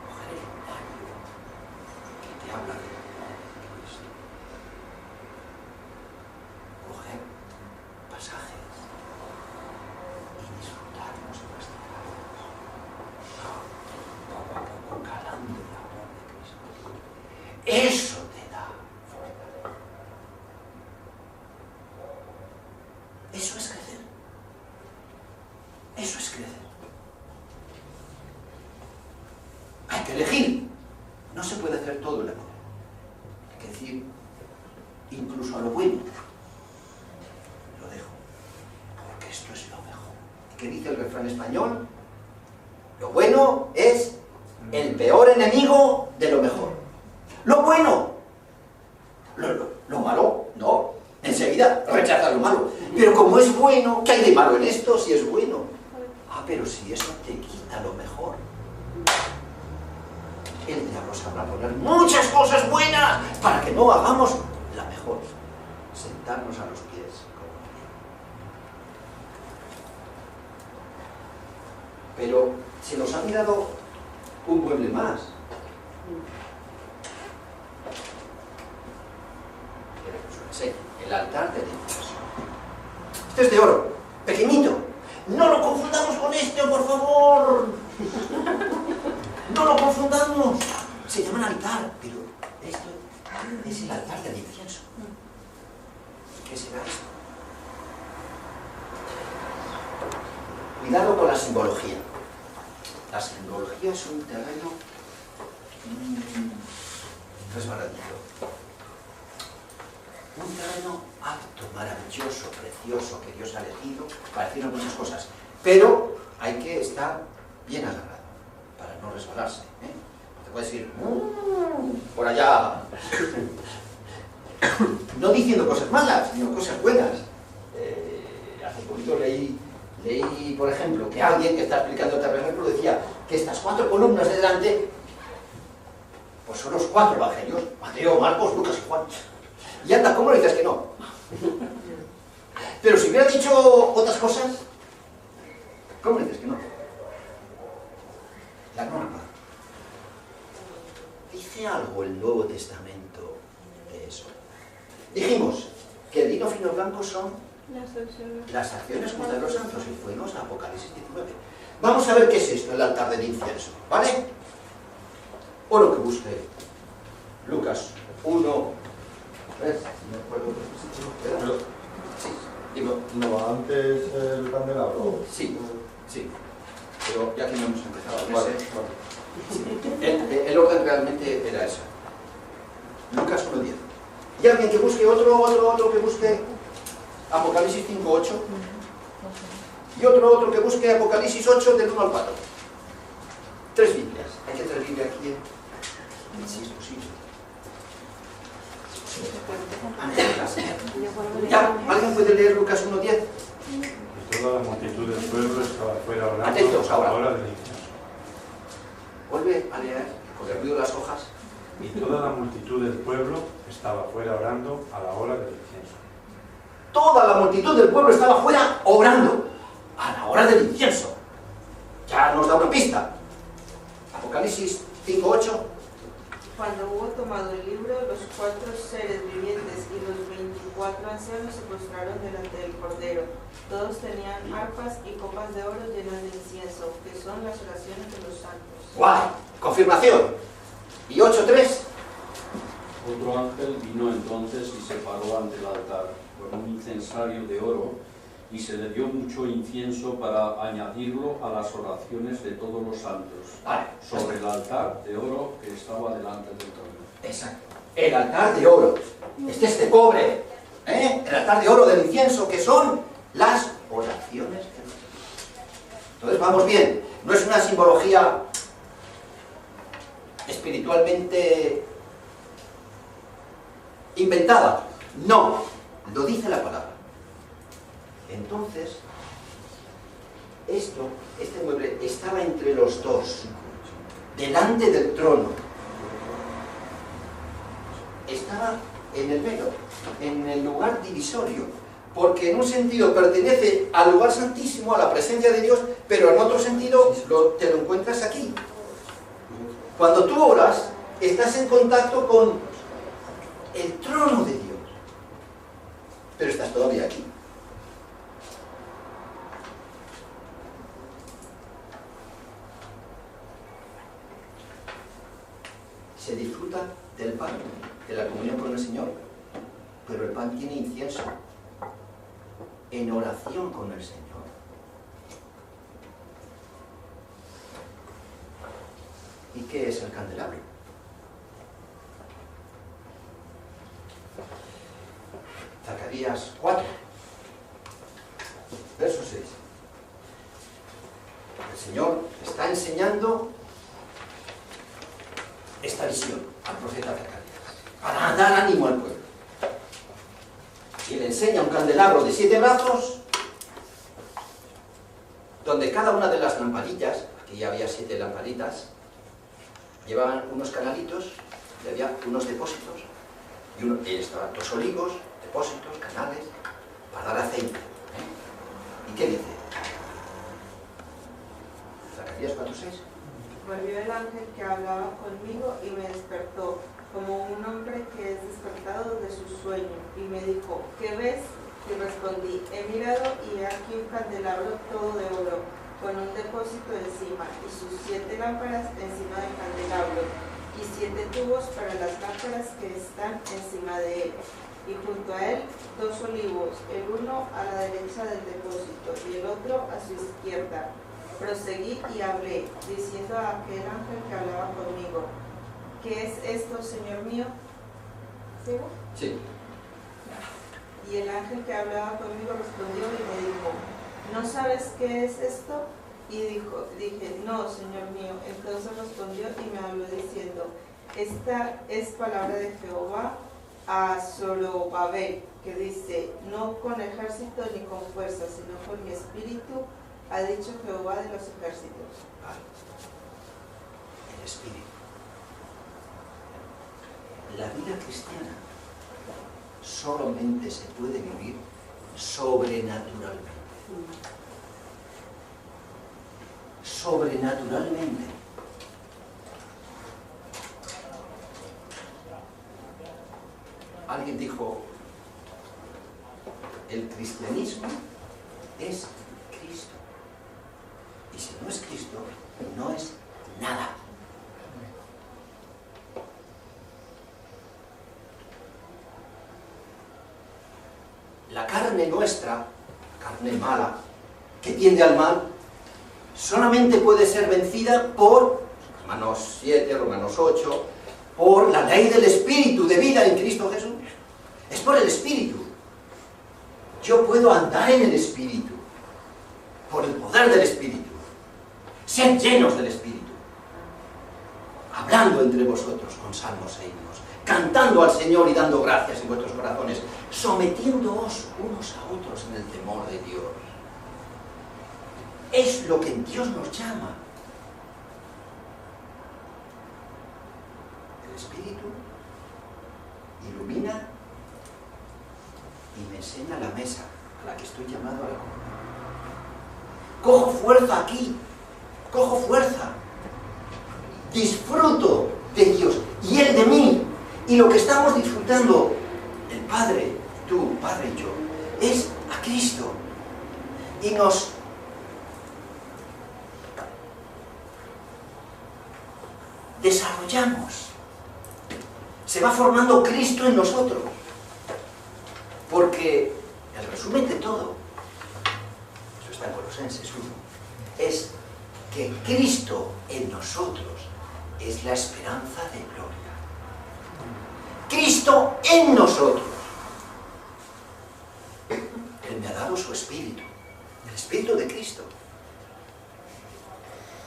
Coger el himnario que te habla de Cristo. Coger pasajes y disfrutarnos de las tierras. Poco a poco calando el amor de Cristo. Eso te da fuerza. Eso es crecer. Eso es crecer. Hay que elegir. No se puede hacer todo el amor. Hay que decir, incluso a lo bueno, lo dejo. Porque esto es lo mejor. ¿Qué dice el refrán español? Lo bueno es el peor enemigo de lo mejor. Lo bueno. Lo malo, no. Enseguida rechaza lo malo. Pero como es bueno, ¿qué hay de malo en esto si es bueno? Ah, pero si eso te quita lo mejor. El diablo sabrá poner muchas cosas buenas para que no hagamos la mejor. Sentarnos a los pies como María. Pero se nos ha mirado un mueble más. El altar de incienso. Este es de oro, pequeñito. No lo confundamos con este, por favor. No lo confundamos. Se llama altar, pero esto es el altar del incienso. ¿Qué será esto? Cuidado con la simbología. La simbología es un terreno resbaladito. Un terreno apto, maravilloso, precioso, que Dios ha elegido para decirnos muchas cosas. Pero hay que estar bien agarrado para no resbalarse. No te puedes ir por allá, no diciendo cosas malas, sino cosas buenas. poquito leí, por ejemplo, que alguien que está explicando el tabernáculo decía que estas 4 columnas de delante, pues son los 4 evangelios, Mateo, Marcos, Lucas y Juan. Y anda, ¿cómo le dices que no? Pero si hubiera dicho otras cosas, ¿cómo le dices que no? La norma. ¿Dice algo el Nuevo Testamento de eso? Dijimos que el lino fino blanco son las acciones junto a los santos y fuimos a Apocalipsis 19. Vamos a ver qué es esto, el altar del incienso, ¿vale? O lo que busque Lucas 1, ¿ves? No me acuerdo qué es. Sí, digo. ¿No antes el candelabro? Sí, sí. Pero ya que no hemos empezado a Vale, verse, vale. el orden realmente era ese. Lucas 1.10. Y alguien que busque otro que busque Apocalipsis 5.8. Y otro que busque Apocalipsis 8 del 1 al 4. 3 Biblias. Hay que 3 Biblias aquí si es posible. ¿Ya? ¿Alguien puede leer Lucas 1.10? Y toda la multitud del pueblo estaba fuera orando Atentos ahora. a la hora del incienso. Vuelve a leer, con el ruido de las hojas. Y toda la multitud del pueblo estaba fuera orando a la hora del incienso. Toda la multitud del pueblo estaba fuera orando a la hora del incienso. Ya nos da una pista. Apocalipsis 5.8. Cuando hubo tomado el libro, los 4 seres vivientes y los 24 ancianos se postraron delante del Cordero. Todos tenían arpas y copas de oro llenas de incienso, que son las oraciones de los santos. ¡Guau! Confirmación. ¿Y 8.3? Otro ángel vino entonces y se paró ante el altar con un incensario de oro y se le dio mucho incienso para añadirlo a las oraciones de todos los santos Vale. sobre el altar de oro que estaba delante del trono. Exacto. El altar de oro. Este es de cobre. ¿Eh? El altar de oro del incienso, que son las oraciones de Dios. Entonces vamos bien. No es una simbología espiritualmente inventada. No. Lo dice la palabra. Entonces, este mueble estaba entre los dos, delante del trono. Estaba en el velo, en el lugar divisorio, porque en un sentido pertenece al lugar santísimo, a la presencia de Dios, pero en otro sentido te lo encuentras aquí. Cuando tú oras, estás en contacto con el trono de Dios, pero estás todavía aquí. Se disfruta del pan, de la comunión con el Señor, pero el pan tiene incienso, en oración con el Señor. ¿Y qué es el candelabro? Zacarías 4, verso 6. El Señor está enseñando esta visión al profeta Zacarías para dar ánimo al pueblo. Y le enseña un candelabro de 7 brazos, donde cada una de las lampadillas, aquí ya había 7 lamparitas, llevaban unos canalitos y había unos depósitos, y estaban 2 olivos, depósitos, canales, para dar aceite. ¿Y qué dice? Zacarías 4:6. Volvió el ángel que hablaba conmigo y me despertó, como un hombre que es despertado de su sueño, y me dijo, ¿qué ves? Y respondí, he mirado y he aquí un candelabro todo de oro, con un depósito encima, y sus 7 lámparas encima del candelabro, y 7 tubos para las lámparas que están encima de él, y junto a él 2 olivos, el uno a la derecha del depósito y el otro a su izquierda. Proseguí y hablé, diciendo a aquel ángel que hablaba conmigo, ¿qué es esto, Señor mío? ¿Sigo? Sí. Y el ángel que hablaba conmigo respondió y me dijo, ¿no sabes qué es esto? Y dije, no, Señor mío. Entonces respondió y me habló diciendo, esta es palabra de Jehová a Zorobabel, que dice, no con ejército ni con fuerza, sino con mi espíritu, ha dicho Jehová de los ejércitos. Vale. El espíritu. La vida cristiana solamente se puede vivir sobrenaturalmente. Sobrenaturalmente. Alguien dijo, el cristianismo es Cristo. Y si no es Cristo, no es nada. La carne nuestra, carne mala, que tiende al mal, solamente puede ser vencida por, Romanos 7, Romanos 8, por la ley del Espíritu de vida en Cristo Jesús. Es por el Espíritu. Yo puedo andar en el Espíritu, por el poder del Espíritu. Sed llenos del Espíritu, hablando entre vosotros con salmos e himnos, cantando al Señor y dando gracias en vuestros corazones, sometiéndoos unos a otros en el temor de Dios. Es lo que Dios nos llama. El Espíritu ilumina y me enseña la mesa a la que estoy llamado a la comunión. Cojo fuerza aquí, cojo fuerza. Disfruto de Dios y Él de mí. Y lo que estamos disfrutando, el Padre, tú, Padre y yo, es a Cristo. Y nos desarrollamos. Se va formando Cristo en nosotros. Porque el resumen de todo, eso está en Colosenses 1, es que Cristo en nosotros es la esperanza de gloria. Cristo en nosotros. Él me ha dado su Espíritu, el Espíritu de Cristo,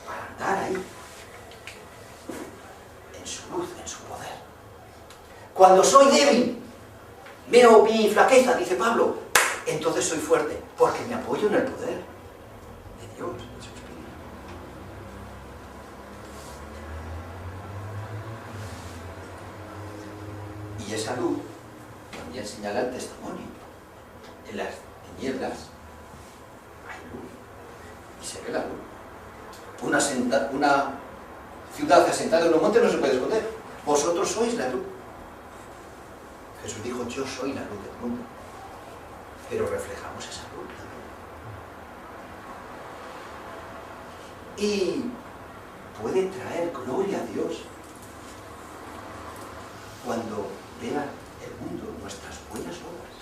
para andar ahí, en su luz, en su poder. Cuando soy débil, veo mi flaqueza, dice Pablo, entonces soy fuerte, porque me apoyo en el poder de Dios, de su Espíritu. Y esa luz también señala el testimonio. En las tinieblas hay luz y se ve la luz. Una ciudad asentada en un monte no se puede esconder. Vosotros sois la luz. Jesús dijo, yo soy la luz del mundo. Pero reflejamos esa luz también. Y puede traer gloria a Dios cuando vea el mundo nuestras buenas obras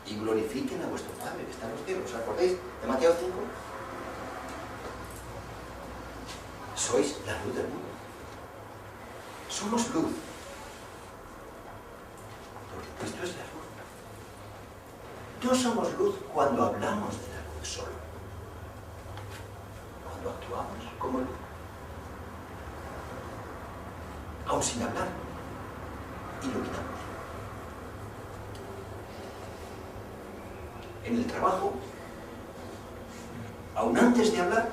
y glorifiquen a vuestro Padre que está en los cielos. ¿Os acordáis de Mateo 5? Sois la luz del mundo. Somos luz. Porque Cristo es la luz. No somos luz cuando hablamos de la luz solo. Cuando actuamos como luz. Aún sin hablar, iluminamos. En el trabajo, aún antes de hablar,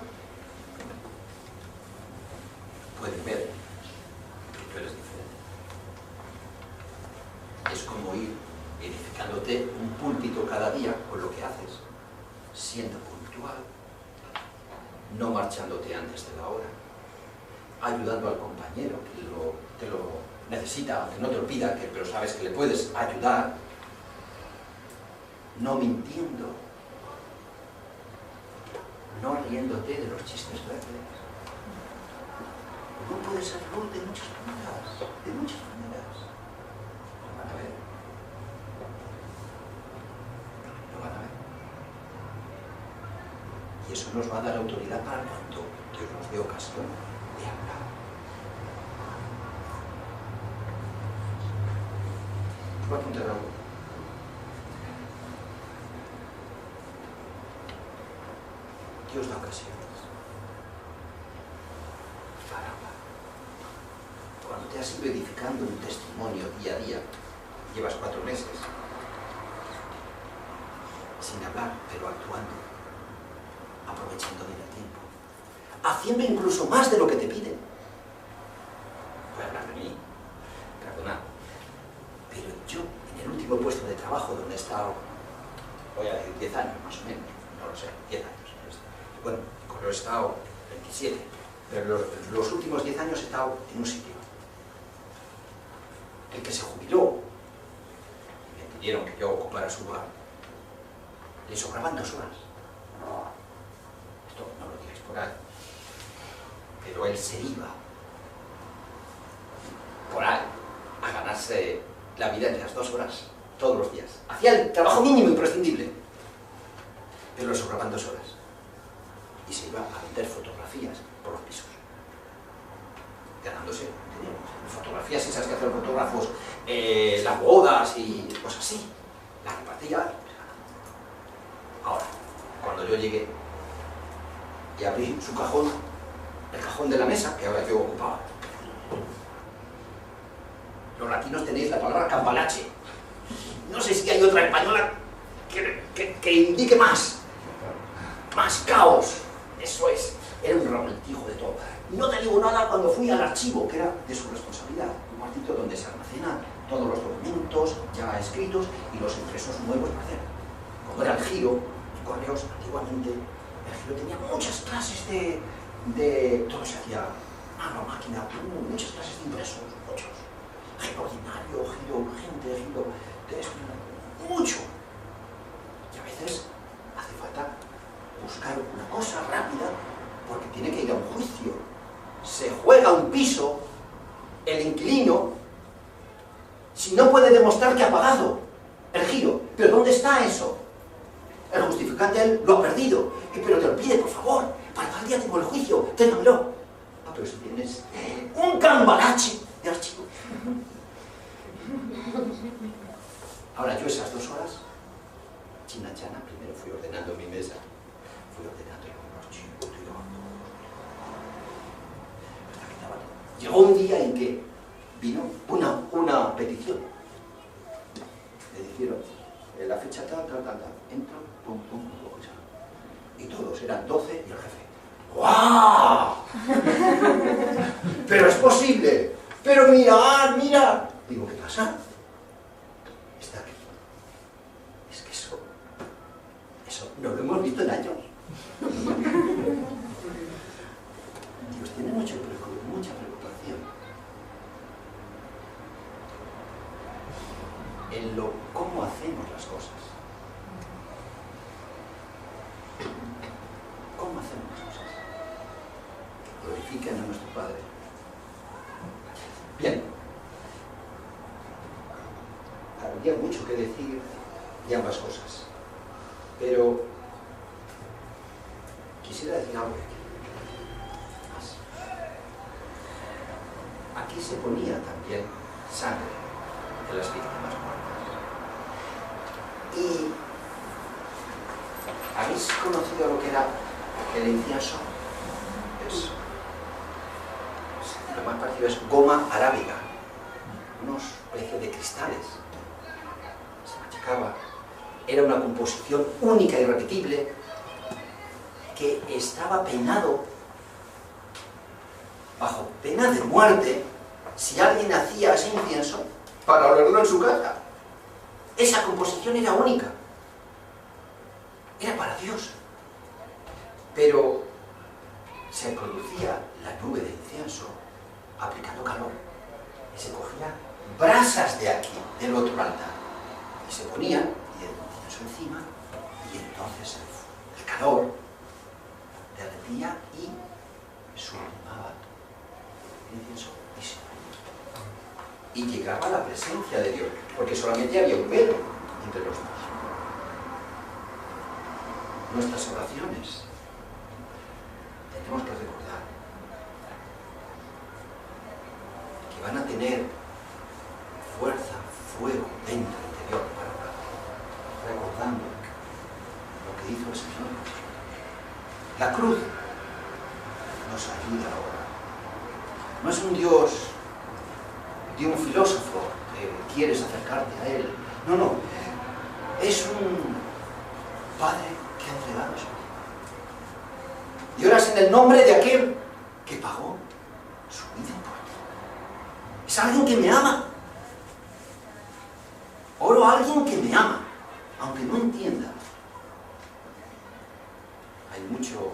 pueden ver que tú eres diferente. Es como ir edificándote un púlpito cada día con lo que haces, siendo puntual, no marchándote antes de la hora, ayudando al compañero que te lo necesita, aunque no te lo pida, pero sabes que le puedes ayudar, no mintiendo, no riéndote de los chistes verdes. No puede ser luz de muchas maneras, de muchas maneras. Lo van a ver. Lo van a ver. Y eso nos va a dar autoridad para cuando Dios nos dé ocasión de hablar. Voy a apuntar algo. Dios da ocasiones para hablar. Cuando te has ido edificando un testimonio día a día. Llevas 4 meses sin hablar, pero actuando, aprovechando bien el tiempo, haciendo incluso más de lo que te piden. Voy a hablar de mí, perdonad, pero yo en el último puesto de trabajo donde he estado, voy a decir 10 años más o menos, no lo sé, 10 años. Bueno, con lo he estado 27, pero los últimos 10 años he estado en un sitio. El que se jubiló, y me pidieron que yo ocupara su lugar, le sobraban 2 horas. Esto no lo digáis por ahí, pero él se iba por ahí a ganarse la vida en las 2 horas, todos los días. Hacía el trabajo mínimo imprescindible, pero le sobraban 2 horas. Y se iba a vender fotografías por los pisos, ganándose dinero. Fotografías esas que hacen los fotógrafos, las bodas y cosas así, las repartía. Ahora, cuando yo llegué y abrí su cajón, el cajón de la mesa, que ahora yo ocupaba, los latinos tenéis la palabra cambalache. No sé si hay otra española que indique más caos. Eso es, era un revoltijo de todo. No te digo nada cuando fui al archivo, que era de su responsabilidad, un cuartito donde se almacenan todos los documentos ya escritos y los impresos nuevos para hacer. Como era el Giro, los correos, antiguamente, el Giro tenía muchas clases de todo se hacía mano, máquina, muchas clases de impresos, muchos. Giro ordinario, giro urgente, giro de esto, mucho. Y a veces hace falta buscar una cosa rápida porque tiene que ir a un juicio. Se juega un piso, el inquilino, si no puede demostrar que ha pagado el giro. ¿Pero dónde está eso? El justificante él lo ha perdido. Pero te lo pide, por favor, para tal día tengo el juicio, téngamelo. Ah, pero si tienes un cambalache de archivo. Ahora yo esas 2 horas, china chana, primero fui ordenando mi mesa, fui ordenando los archivos, hasta que estaba todo. Llegó un día en que vino una petición. Me dijeron, la fecha tal, entro, pum, y todos eran 12 y el jefe. ¡Guau! ¡Pero es posible! ¡Pero mira! Digo, ¿qué pasa? Está aquí. Es que eso no lo hemos visto en años. Dios tiene mucha preocupación en cómo hacemos las cosas. ¿Cómo hacemos las cosas? Que glorifiquen a nuestro Padre. Bien. Habría mucho que decir de ambas cosas, pero quisiera decir algo más. Aquí se ponía también sangre de las víctimas muertas. ¿Y habéis conocido lo que era el incienso? Lo más parecido es goma arábiga, una especie de cristales. Se machacaba. Era una composición única y irrepetible que estaba penado bajo pena de muerte si alguien hacía ese incienso para olerlo en su casa. Esa composición era única. Era para Dios. Pero se producía la nube de incienso aplicando calor. Y se cogían brasas de aquí, del otro altar. Y se ponían el incienso encima y entonces el calor derretía y sublimaba el incienso y se ponía. Y llegaba la presencia de Dios, porque solamente había un velo entre los dos. Nuestras oraciones tenemos que recordar que van a tener fuerza, fuego dentro interior para orar, recordando lo que hizo el Señor. La cruz nos ayuda a orar. No es un Dios de un filósofo que quieres acercarte a él. No, no. Es un Padre que ha entregado su vida. Y oras en el nombre de aquel que pagó su vida por ti. Es alguien que me ama. Oro a alguien que me ama, aunque no entienda. Hay mucho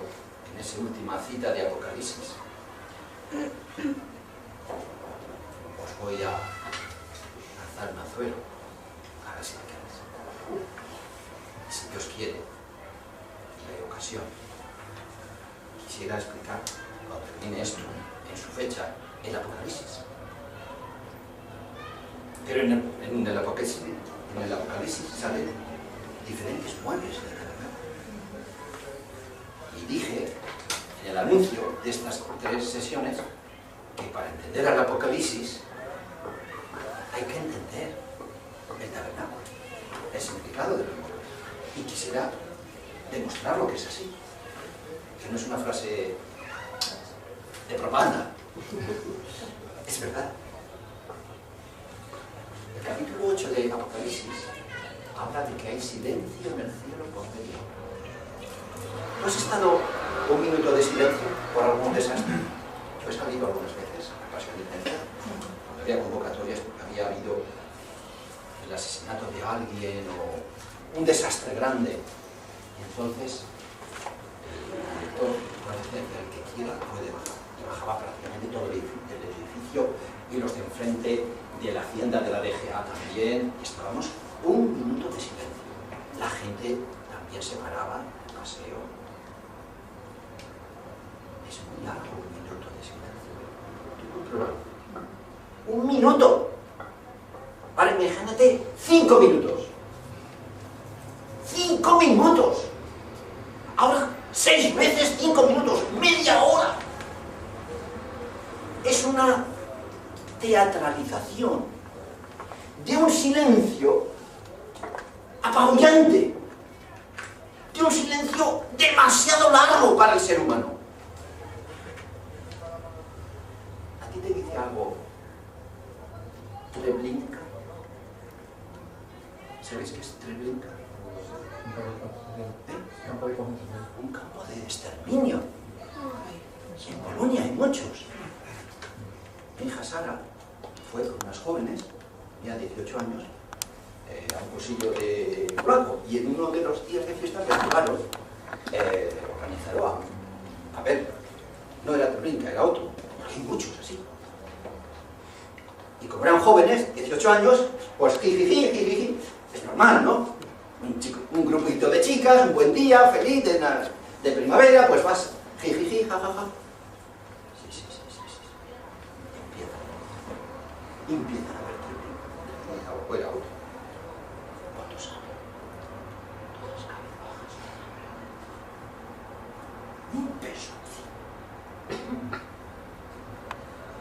en esa última cita de Apocalipsis. Os voy a lanzar un anzuelo. Ahora sí que si Dios quiere, y hay ocasión, quisiera explicar, cuando termine esto, en su fecha, el Apocalipsis. Pero en el Apocalipsis salen diferentes muebles de la verdad. Y dije en el anuncio de estas 3 sesiones que para entender al Apocalipsis hay que entender el tabernáculo, el significado del amor. Y quisiera demostrar lo que es así. Que no es una frase de propaganda. Es verdad. El capítulo 8 de Apocalipsis habla de que hay silencio en el cielo por medio. ¿No has estado un minuto de silencio por algún desastre? Yo he salido algunas veces a pasar licencia, cuando había convocatorias porque había habido el asesinato de alguien o un desastre grande. Y entonces el director puede hacer que el que quiera puede bajar. Y bajaba prácticamente todo el edificio y los de enfrente de la hacienda de la DGA también. Y estábamos un minuto de silencio. La gente también se paraba en el paseo. Es muy largo un minuto de silencio. Tú compruébalo. ¡Un minuto! Ahora imagínate 5 minutos. 5 minutos. Ahora 6 veces 5 minutos. ¡Media hora! Es una teatralización de un silencio apabullante, de un silencio demasiado largo para el ser humano. ¿A ti te dice algo Treblinka? ¿Sabéis qué es Treblinka? Un campo de exterminio. En Polonia hay muchos. Mi hija Sara fue con unas jóvenes, ya 18 años, a un cursillo de polaco, y en uno de los días de fiesta que jugaron, organizaron a ver, no era Treblinka, era otro, hay muchos así. Y como eran jóvenes, 18 años, pues jijiji, es normal, ¿no? Un grupito de chicas, un buen día, feliz, de primavera, pues vas jijiji, jajaja. Sí. Empiezan a ver Treblinka, o era otro. ¿Cuántos saben? Todas cabezbajas. Un peso.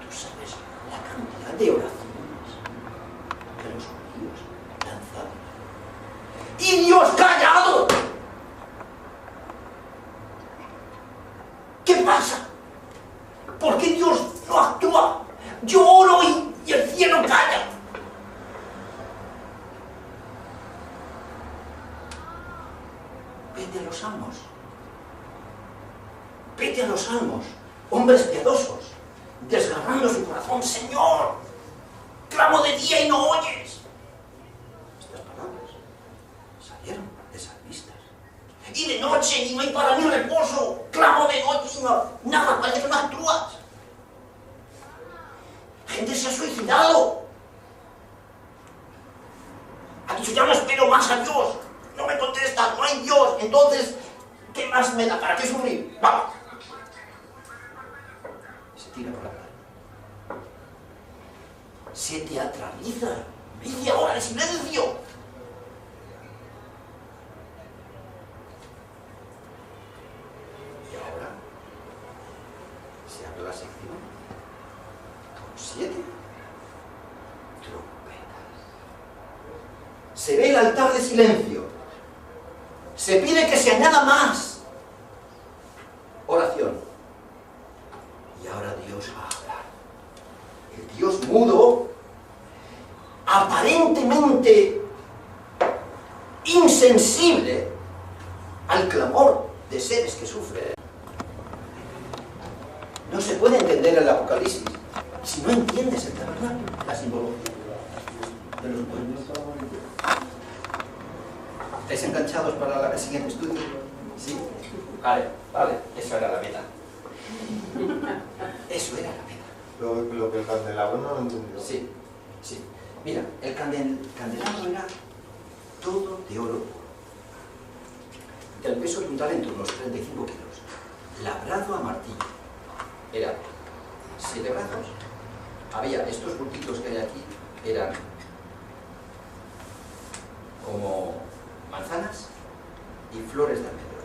Tú sabes la cantidad de oraciones que los judíos lanzaban. ¡Y Dios callado! ¿Qué pasa? ¿Por qué Dios no actúa? Yo oro y el cielo calla. Vete a los salmos. Vete a los salmos. Hombres piadosos, desgarrando su corazón. Señor, clamo de día y no oyes. Estas palabras salieron de salmistas. Y de noche y no hay para mí reposo. Clamo de noche y no, nada, parece que no actúas. Gente se ha suicidado. Ha dicho, ya no espero más a Dios. No me contesta, no hay Dios. Entonces, ¿qué más me da? ¿Para qué sufrir? Vamos. Se tira por la cara. Se teatraliza. Media hora de silencio. Y ahora se abre la sección con 7 trompetas. Se ve el altar de silencio. Se pide que se añada más. Oración. Y ahora Dios va a hablar. El Dios mudo totalmente insensible al clamor de seres que sufren. No se puede entender el Apocalipsis si no entiendes el tabernáculo, la simbología de los pueblos. ¿Estáis enganchados para el siguiente estudio? ¿Sí? Vale, eso era la meta. Eso era la meta. Lo que el candelabro no lo entendió. Sí. Mira, el candelabro era todo de oro puro. El peso total entre unos 35 kilos. Labrado a martillo. Eran 7 brazos. Había estos puntitos que hay aquí, eran como manzanas y flores de almendro.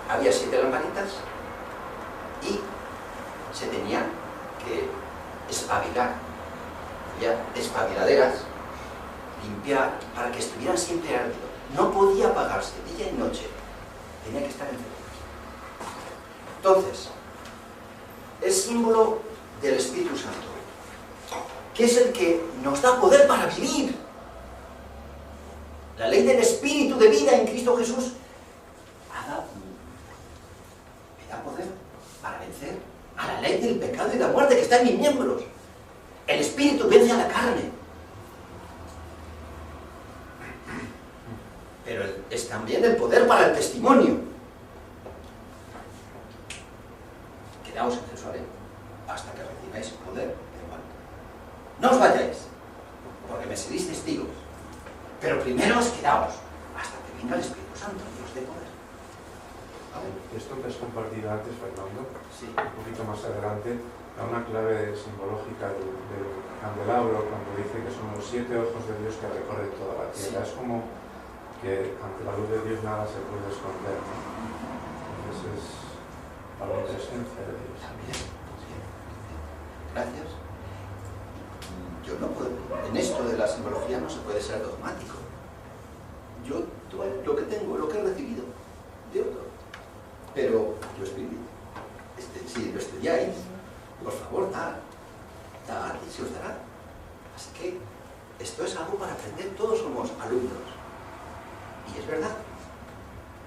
Había 7 lamparitas y se tenía que espabilar, ya despabiladeras, limpiar para que estuvieran siempre ardiendo. No podía apagarse día y noche, tenía que estar encendido. Entonces, es símbolo del Espíritu Santo, que es el que nos da poder para vivir. La ley del Espíritu de vida en Cristo Jesús me da poder para vencer a la ley del pecado y la muerte que está en mis miembros. El Espíritu vence a la carne. Pero es también el poder para el testimonio. Quedaos en Jerusalén hasta que recibáis poder de lo alto. No os vayáis, porque me seréis testigos. Pero primero os quedaos hasta que venga el Espíritu Santo y os dé poder. ¿Vale? Esto que has compartido antes, Fernando, Sí. un poquito más adelante, da una clave simbológica del candelabro cuando dice que son los 7 ojos de Dios que recorren toda la tierra. Sí. Es como que ante la luz de Dios nada se puede esconder, ¿no? Entonces es la presencia de Dios. También. Sí. Gracias. Yo no puedo, en esto de la simbología no se puede ser dogmático. Yo doy lo que tengo, lo que he recibido de otro. Pero yo escribí. Si lo estudiáis, por favor, dad y se os dará. Así que esto es algo para aprender, todos somos alumnos. Y es verdad,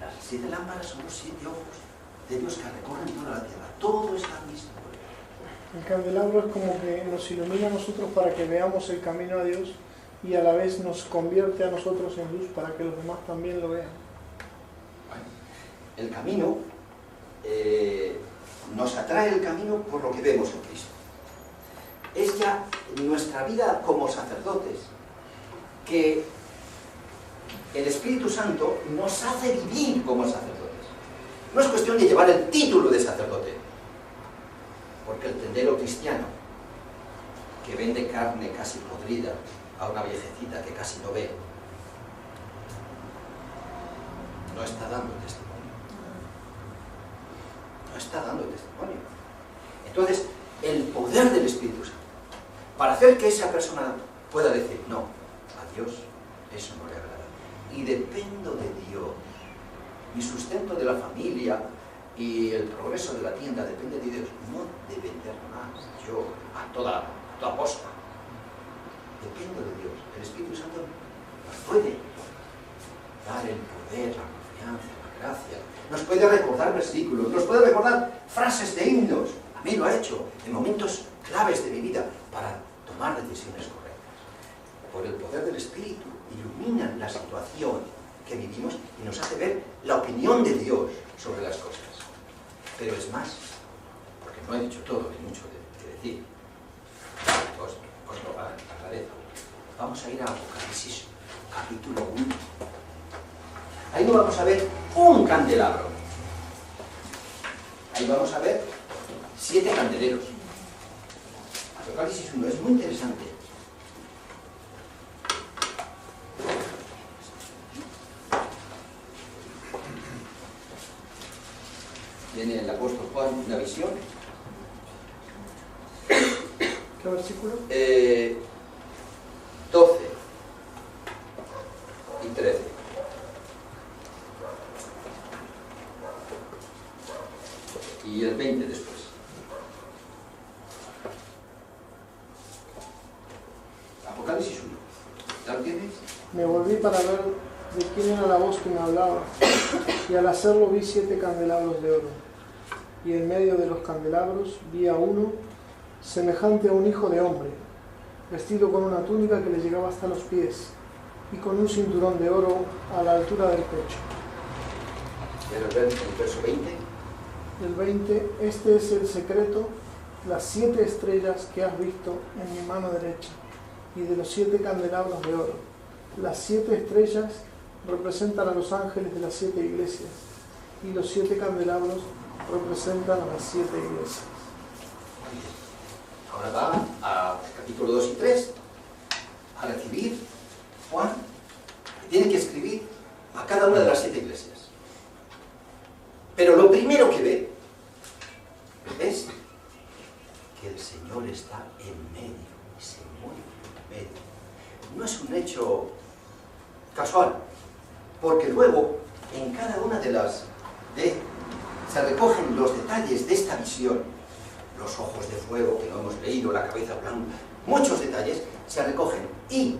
las 7 lámparas son los 7 ojos de Dios que recorren toda la tierra. Todo está visto por él. El candelabro es como que nos ilumina a nosotros para que veamos el camino a Dios y a la vez nos convierte a nosotros en luz para que los demás también lo vean. Bueno, el camino, nos atrae el camino por lo que vemos en Cristo. Es ya nuestra vida como sacerdotes que el Espíritu Santo nos hace vivir como sacerdotes. No es cuestión de llevar el título de sacerdote, porque el tendero cristiano que vende carne casi podrida a una viejecita que casi no ve, no está dando testimonio. No está dando testimonio. Entonces, el poder del Espíritu Santo, para hacer que esa persona pueda decir, no, a Dios eso no le agrada. Y dependo de Dios. Mi sustento de la familia y el progreso de la tienda depende de Dios. No de vender más yo a toda posta. Dependo de Dios. El Espíritu Santo nos puede dar el poder, la confianza, la gracia. Nos puede recordar versículos, nos puede recordar frases de himnos. A mí lo ha hecho en momentos claves de mi vida para tomar decisiones correctas. Por el poder del Espíritu ilumina la situación que vivimos y nos hace ver la opinión de Dios sobre las cosas. Pero es más, porque no he dicho todo, hay mucho que decir. Os lo agradezco. Vamos a ir a Apocalipsis, capítulo 1. Ahí no vamos a ver un candelabro. Ahí vamos a ver 7 candeleros. Apocalipsis 1 es muy interesante. Tiene el apóstol Juan una visión. ¿Qué versículo? 12 y 13. Y el 20 después. Me volví para ver de quién era la voz que me hablaba, y al hacerlo vi 7 candelabros de oro. Y en medio de los candelabros vi a uno semejante a un hijo de hombre, vestido con una túnica que le llegaba hasta los pies, y con un cinturón de oro a la altura del pecho. ¿Quieres ver el verso 20? El 20, este es el secreto, las 7 estrellas que has visto en mi mano derecha, y de los 7 candelabros de oro. Las 7 estrellas representan a los ángeles de las 7 iglesias, y los 7 candelabros representan a las 7 iglesias. Ahora va a capítulo 2 y 3 a recibir Juan, que tiene que escribir a cada una de las 7 iglesias. Pero lo primero que ve es que el Señor está en medio, y se mueve en medio. No es un hecho casual, porque luego en cada una de las se recogen los detalles de esta visión, los ojos de fuego que no hemos leído, la cabeza blanca, muchos detalles se recogen y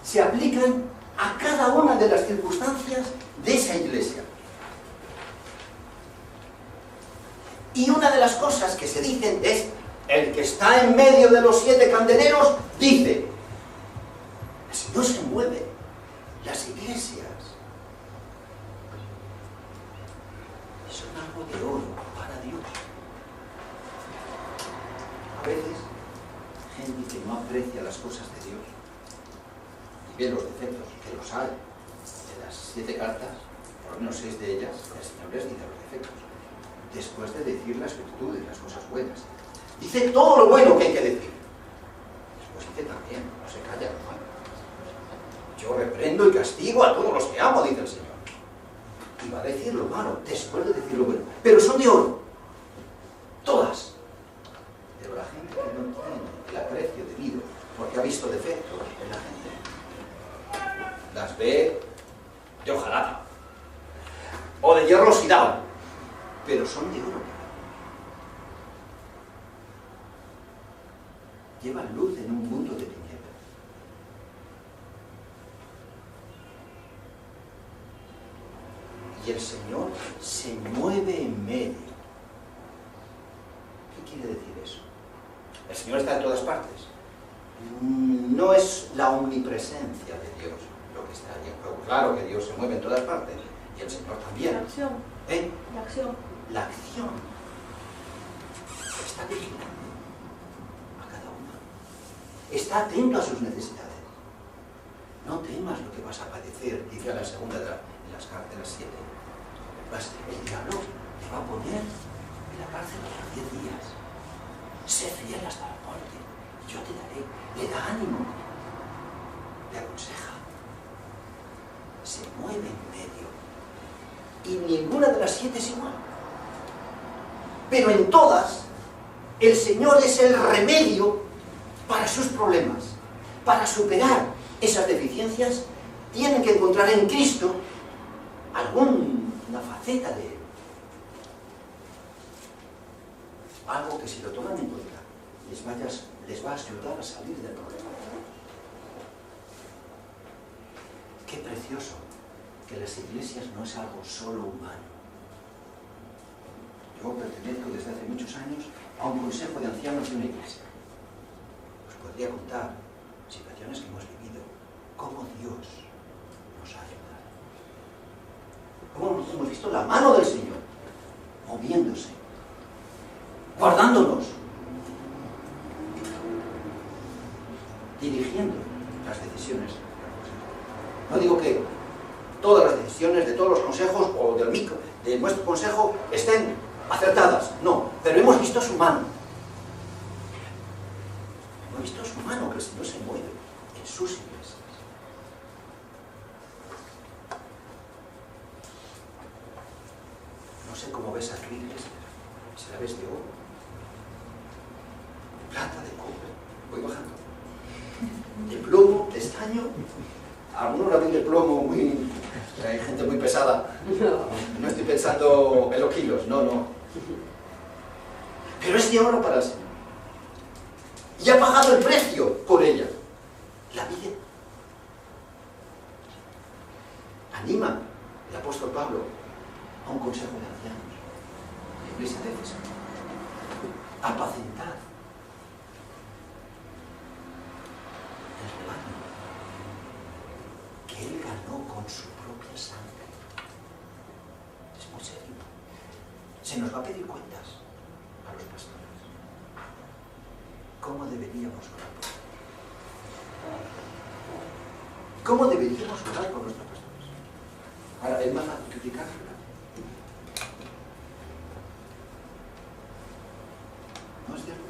se aplican a cada una de las circunstancias de esa iglesia. Y una de las cosas que se dicen es, el que está en medio de los 7 candeleros dice, el Señor se mueve, las iglesias son algo de oro para Dios. A veces, gente que no aprecia las cosas de Dios y ve los defectos, que los hay, de las 7 cartas, por lo menos 6 de ellas, el Señor les dice los defectos, después de decir las virtudes, las cosas buenas. Dice todo lo bueno que hay que decir. Después dice también, no se calla lo malo. Yo reprendo y castigo a todos los que amo, dice el Señor. Y va a decir lo malo, después de decir lo bueno. Pero son de oro. Todas. Pero la gente que no tiene el aprecio debido, porque ha visto defectos en la gente, las ve de hojalata. O de hierro oxidado. Pero son de oro. Llevan luz en un mundo de tinieblas. Y el Señor se mueve en medio. ¿Qué quiere decir eso? El Señor está en todas partes. No es la omnipresencia de Dios lo que está allí. Pero claro que Dios se mueve en todas partes. Y el Señor también. La acción. ¿Eh? La acción. La acción está vigilando a cada uno. Está atento a sus necesidades. No temas lo que vas a padecer, dice a la segunda de las cartas 7. El diablo te va a poner en la cárcel por 10 días. Sé fiel hasta la muerte. Yo te daré. Le da ánimo. Le aconseja. Se mueve en medio. Y ninguna de las 7 es igual. Pero en todas, el Señor es el remedio para sus problemas. Para superar esas deficiencias, tienen que encontrar en Cristo alguna faceta de Él. Algo que si lo toman en cuenta, les va a ayudar a salir del problema. Qué precioso que las iglesias no es algo solo humano. Yo pertenezco desde hace muchos años a un consejo de ancianos de una iglesia. Os podría contar situaciones que hemos vivido, cómo Dios nos ha ayudado. Cómo hemos visto la mano del Señor moviéndose, guardándonos, dirigiendo las decisiones. No digo que todas las decisiones de todos los consejos o de nuestro consejo estén acertadas, no, pero hemos visto su mano. Hemos visto su mano, que el Señor se mueve en sus iglesias. No sé cómo ves a tu iglesia, si la ves de oro, de plata, de cobre, voy bajando, de plomo, de estaño. Algunos la ven de plomo, hay gente muy pesada. No estoy pensando en los kilos, no. Pero es de oro para el Señor. Y ha pagado el precio por ella. La vida. anima el apóstol Pablo a un consejo de ancianos, la iglesia de Éfeso. Apacentad el rebaño que él ganó con su propia sangre. Es muy serio. Se nos va a pedir cuentas a los pastores. ¿Cómo deberíamos orar por ellos? ¿Cómo deberíamos orar por nuestros pastores? Ahora, es más fácil criticar, ¿verdad? ¿No es cierto?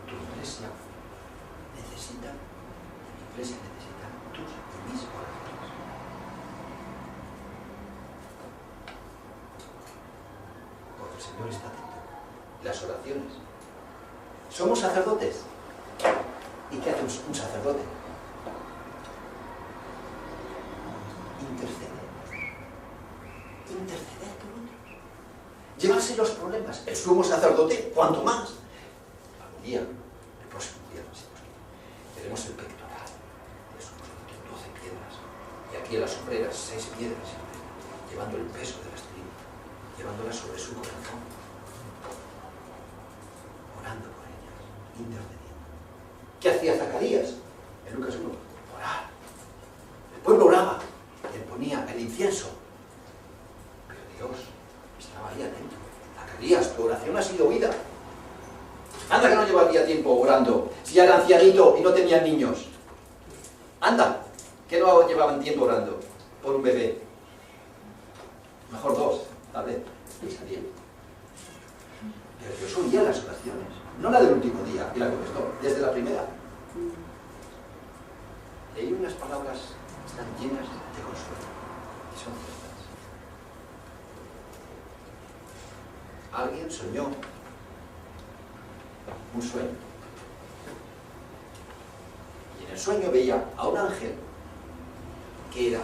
Tu iglesia necesita, mi iglesia necesita tus y mis oraciones. Porque el Señor está atento. Las oraciones. Somos sacerdotes. ¿Y qué hace un sacerdote? Interceder. Interceder por otros. Llevarse los problemas. El sumo sacerdote, ¿cuánto más? Algún día, el próximo día, tenemos el pectoral. Eso nos 12 piedras. Y aquí en las sombreras, 6 piedras. Llevando el peso de las tribus. Llevándolas sobre su corazón. Orando por ellas. Intercediendo. ¿Qué hacía Zacarías? En Lucas 1. Orar. El pueblo oraba. Le ponía el incienso. Dios estaba ahí atento. Zacarías, tu oración ha sido oída. Anda que no llevaría tiempo orando. Si ya era ancianito y no tenía niños. Anda, que no llevaban tiempo orando por un bebé. Mejor 2, tal vez. Y salía. Pero Dios oía las oraciones. No la del último día, y la contestó. Desde la primera. Y hay unas palabras que están llenas de consuelo. Y son ciertas. Alguien soñó un sueño. Y en el sueño veía a un ángel que era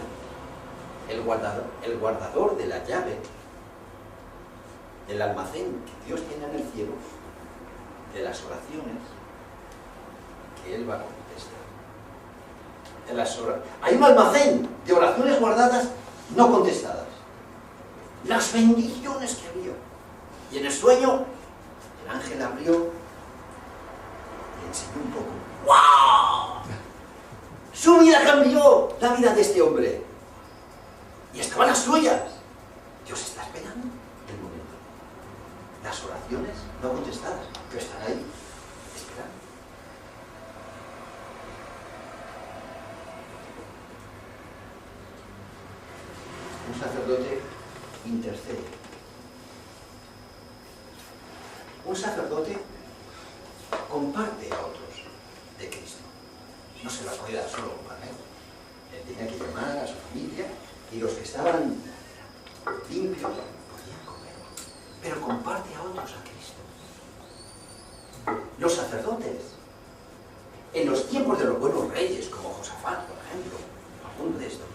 el guardador de la llave del almacén que Dios tiene en el cielo, de las oraciones que Él va a contestar. Hay un almacén de oraciones guardadas no contestadas. Las bendiciones que había. Y en el sueño, el ángel abrió y enseñó un poco. ¡Wow! Su vida cambió, la vida de este hombre. Y estaban las suyas. Dios está esperando el momento. Las oraciones no contestadas, pero están ahí, esperando. Un sacerdote intercede. Un sacerdote comparte a otros de Cristo. No se la puede dar solo para él. Él tenía que llamar a su familia y los que estaban limpios podían comer. Pero comparte a otros a Cristo. Los sacerdotes, en los tiempos de los buenos reyes, como Josafat, por ejemplo, alguno de estos,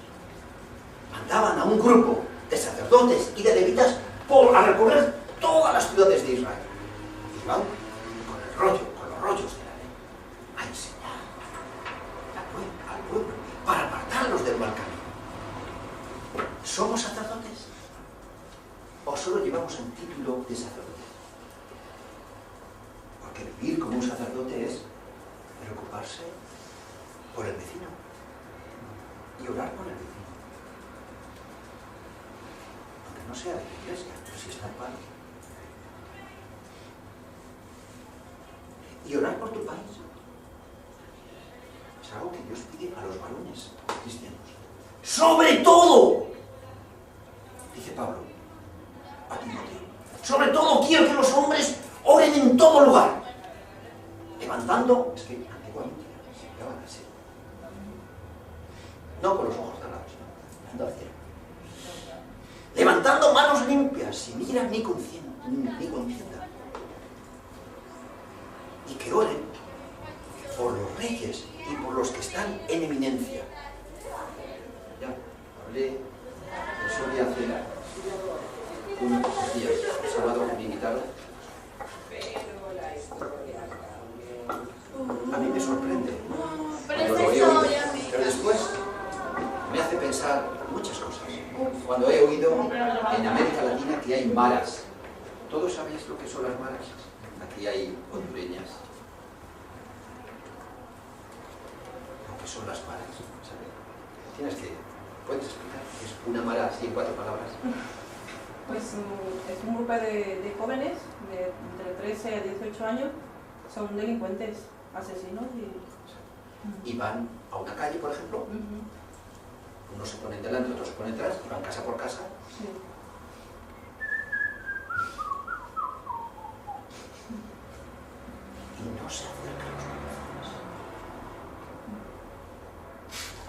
mandaban a un grupo de sacerdotes y de levitas a recorrer todas las ciudades de Israel. Iban con los rollos de la ley, a enseñar al pueblo, para apartarlos del mal camino. ¿Somos sacerdotes? ¿O solo llevamos el título de sacerdote? Porque vivir como un sacerdote es preocuparse por el vecino y orar por el vecino. Aunque no sea de la iglesia, pero si está el padre. Y orar por tu país. Es algo que Dios pide a los varones cristianos. ¡Sobre todo! Dice Pablo a Timoteo. Sobre todo quiero que los hombres oren en todo lugar. Levantando, es que antiguamente se llevaban así. No con los ojos cerrados, no, mirando al cielo. Levantando manos limpias, sin ira ni contienda. Y que oren por los reyes y por los que están en eminencia. Ya, hablé de Soria hace unos días, el sábado me invitaron. A mí me sorprende en América Latina aquí hay maras. ¿Todos sabéis lo que son las maras? Aquí hay hondureñas. Lo que son las maras, ¿sabes? ¿Puedes explicar qué es una mara así en 4 palabras? Pues es un grupo de jóvenes de entre 13 a 18 años, son delincuentes, asesinos y van a una calle, por ejemplo, unos se ponen delante, otros se ponen detrás, y van casa por casa. Sí. Y no se acercan los policías.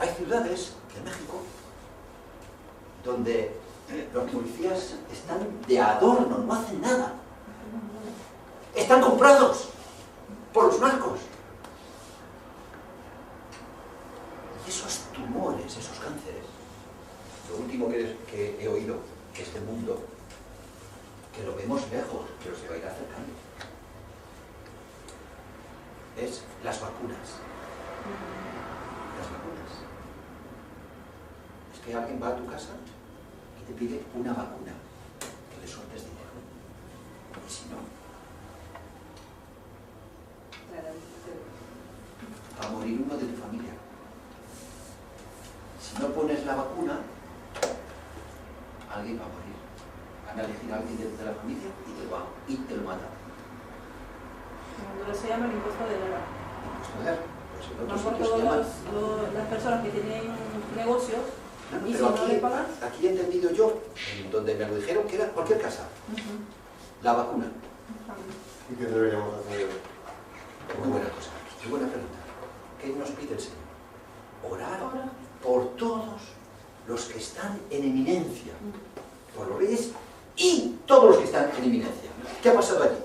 Hay ciudades en México donde los policías están de adorno, no hacen nada. Están comprados por los narcos. Y esos tumores, esos cánceres, lo último que he oído, que este mundo, que lo vemos lejos, pero se va a ir acercando, es las vacunas. Las vacunas. Es que alguien va a tu casa y te pide una vacuna, que le sueltes dinero. Y si no, va a morir uno de tu familia. Si no pones la vacuna, alguien va a morir. Van a elegir a alguien de la familia y te lo matan. En Honduras se llama el impuesto de guerra. Pues en No otros por sitios se todas llaman. las personas que tienen negocios, y si Pero no le pagas. aquí he entendido yo, en donde me lo dijeron, que era cualquier casa, la vacuna. ¿Y qué deberíamos hacer? Muy buena cosa, muy buena pregunta. ¿Qué nos pide el Señor? Orar por todos los que están en eminencia, por los reyes y todos los que están en eminencia. ¿Qué ha pasado allí?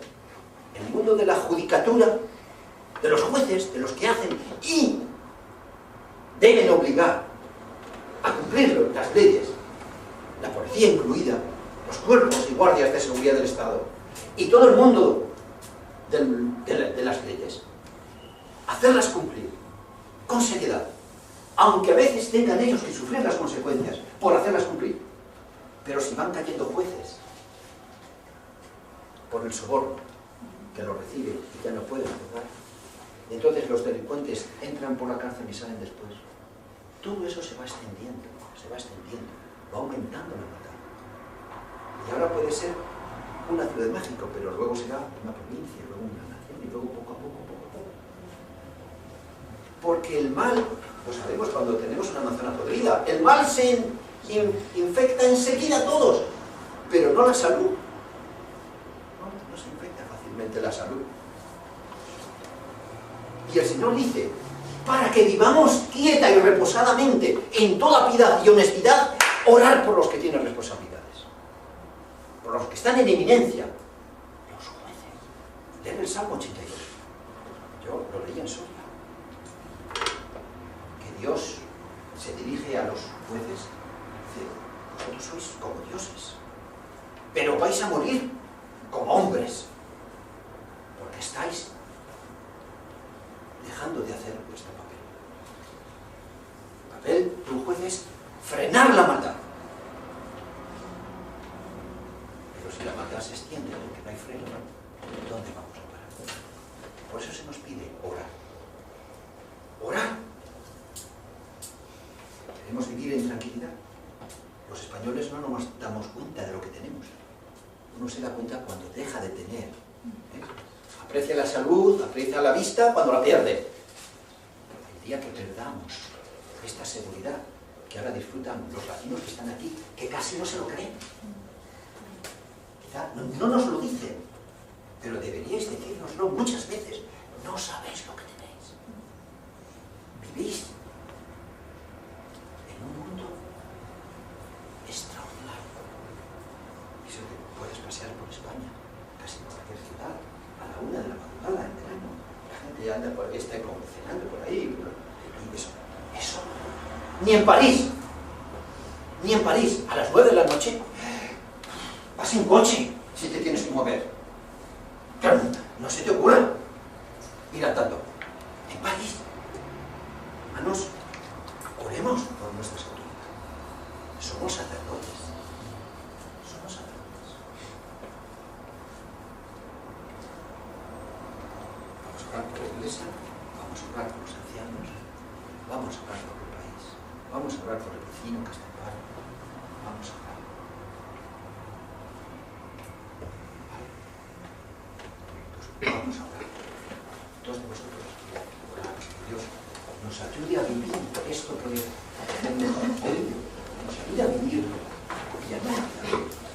En el mundo de la judicatura, de los jueces, de los que hacen y deben obligar a cumplir las leyes, la policía incluida, los cuerpos y guardias de seguridad del Estado y todo el mundo de las leyes, hacerlas cumplir con seriedad, aunque a veces tengan ellos que sufrir las consecuencias por hacerlas cumplir. Pero si van cayendo jueces por el soborno que lo reciben y ya no pueden juzgar, entonces los delincuentes entran por la cárcel y salen después. Todo eso se va extendiendo, va aumentando la maldad. Y ahora puede ser una ciudad de México, pero luego será una provincia, luego una nación y luego poco a poco. Porque el mal, lo sabemos cuando tenemos una manzana podrida, el mal se infecta enseguida a todos, pero no la salud. No se infecta fácilmente la salud. Y el Señor dice, para que vivamos quieta y reposadamente, en toda piedad y honestidad, orar por los que tienen responsabilidades, por los que están en eminencia, los jueces. Leen el Salmo 82. Yo lo leí en Soria. Que Dios se dirige a los jueces y dice, vosotros sois como dioses, pero vais a morir como hombres, porque estáis dejando de hacer vuestro papel. El papel de un juez es frenar la maldad. Pero si la maldad se extiende porque no hay freno, ¿dónde vamos a parar? Por eso se nos pide orar. Orar. Queremos vivir en tranquilidad. Los españoles no nos damos cuenta de lo que tenemos. Uno se da cuenta cuando deja de tener. Aprecia la salud, aprecia la vista cuando la pierde. El día que perdamos esta seguridad que ahora disfrutan los latinos que están aquí, que casi no se lo creen. Quizá no nos lo dicen, pero deberíais decírnoslo muchas veces. No sabéis lo que tenéis. Vivís en un mundo extraordinario. Y si puedes pasear por España, casi por cualquier ciudad, a la 1 de la madrugada en verano, la gente ya anda por ahí, está como cenando por ahí, y eso, ni en París, a las 9 de la noche, vas en coche, si te tienes que mover. Pero no se te ocurra ir andando. En París, hermanos, oremos por nuestras autoridades. Somos sacerdotes, empresa, vamos a orar por los ancianos, vamos a orar por el país, vamos a orar por el vecino que está en paro, vamos a orar. Pues vamos a orar. Todos de vosotros orar, que Dios nos ayude a vivir esto que nos ayude a vivir y a no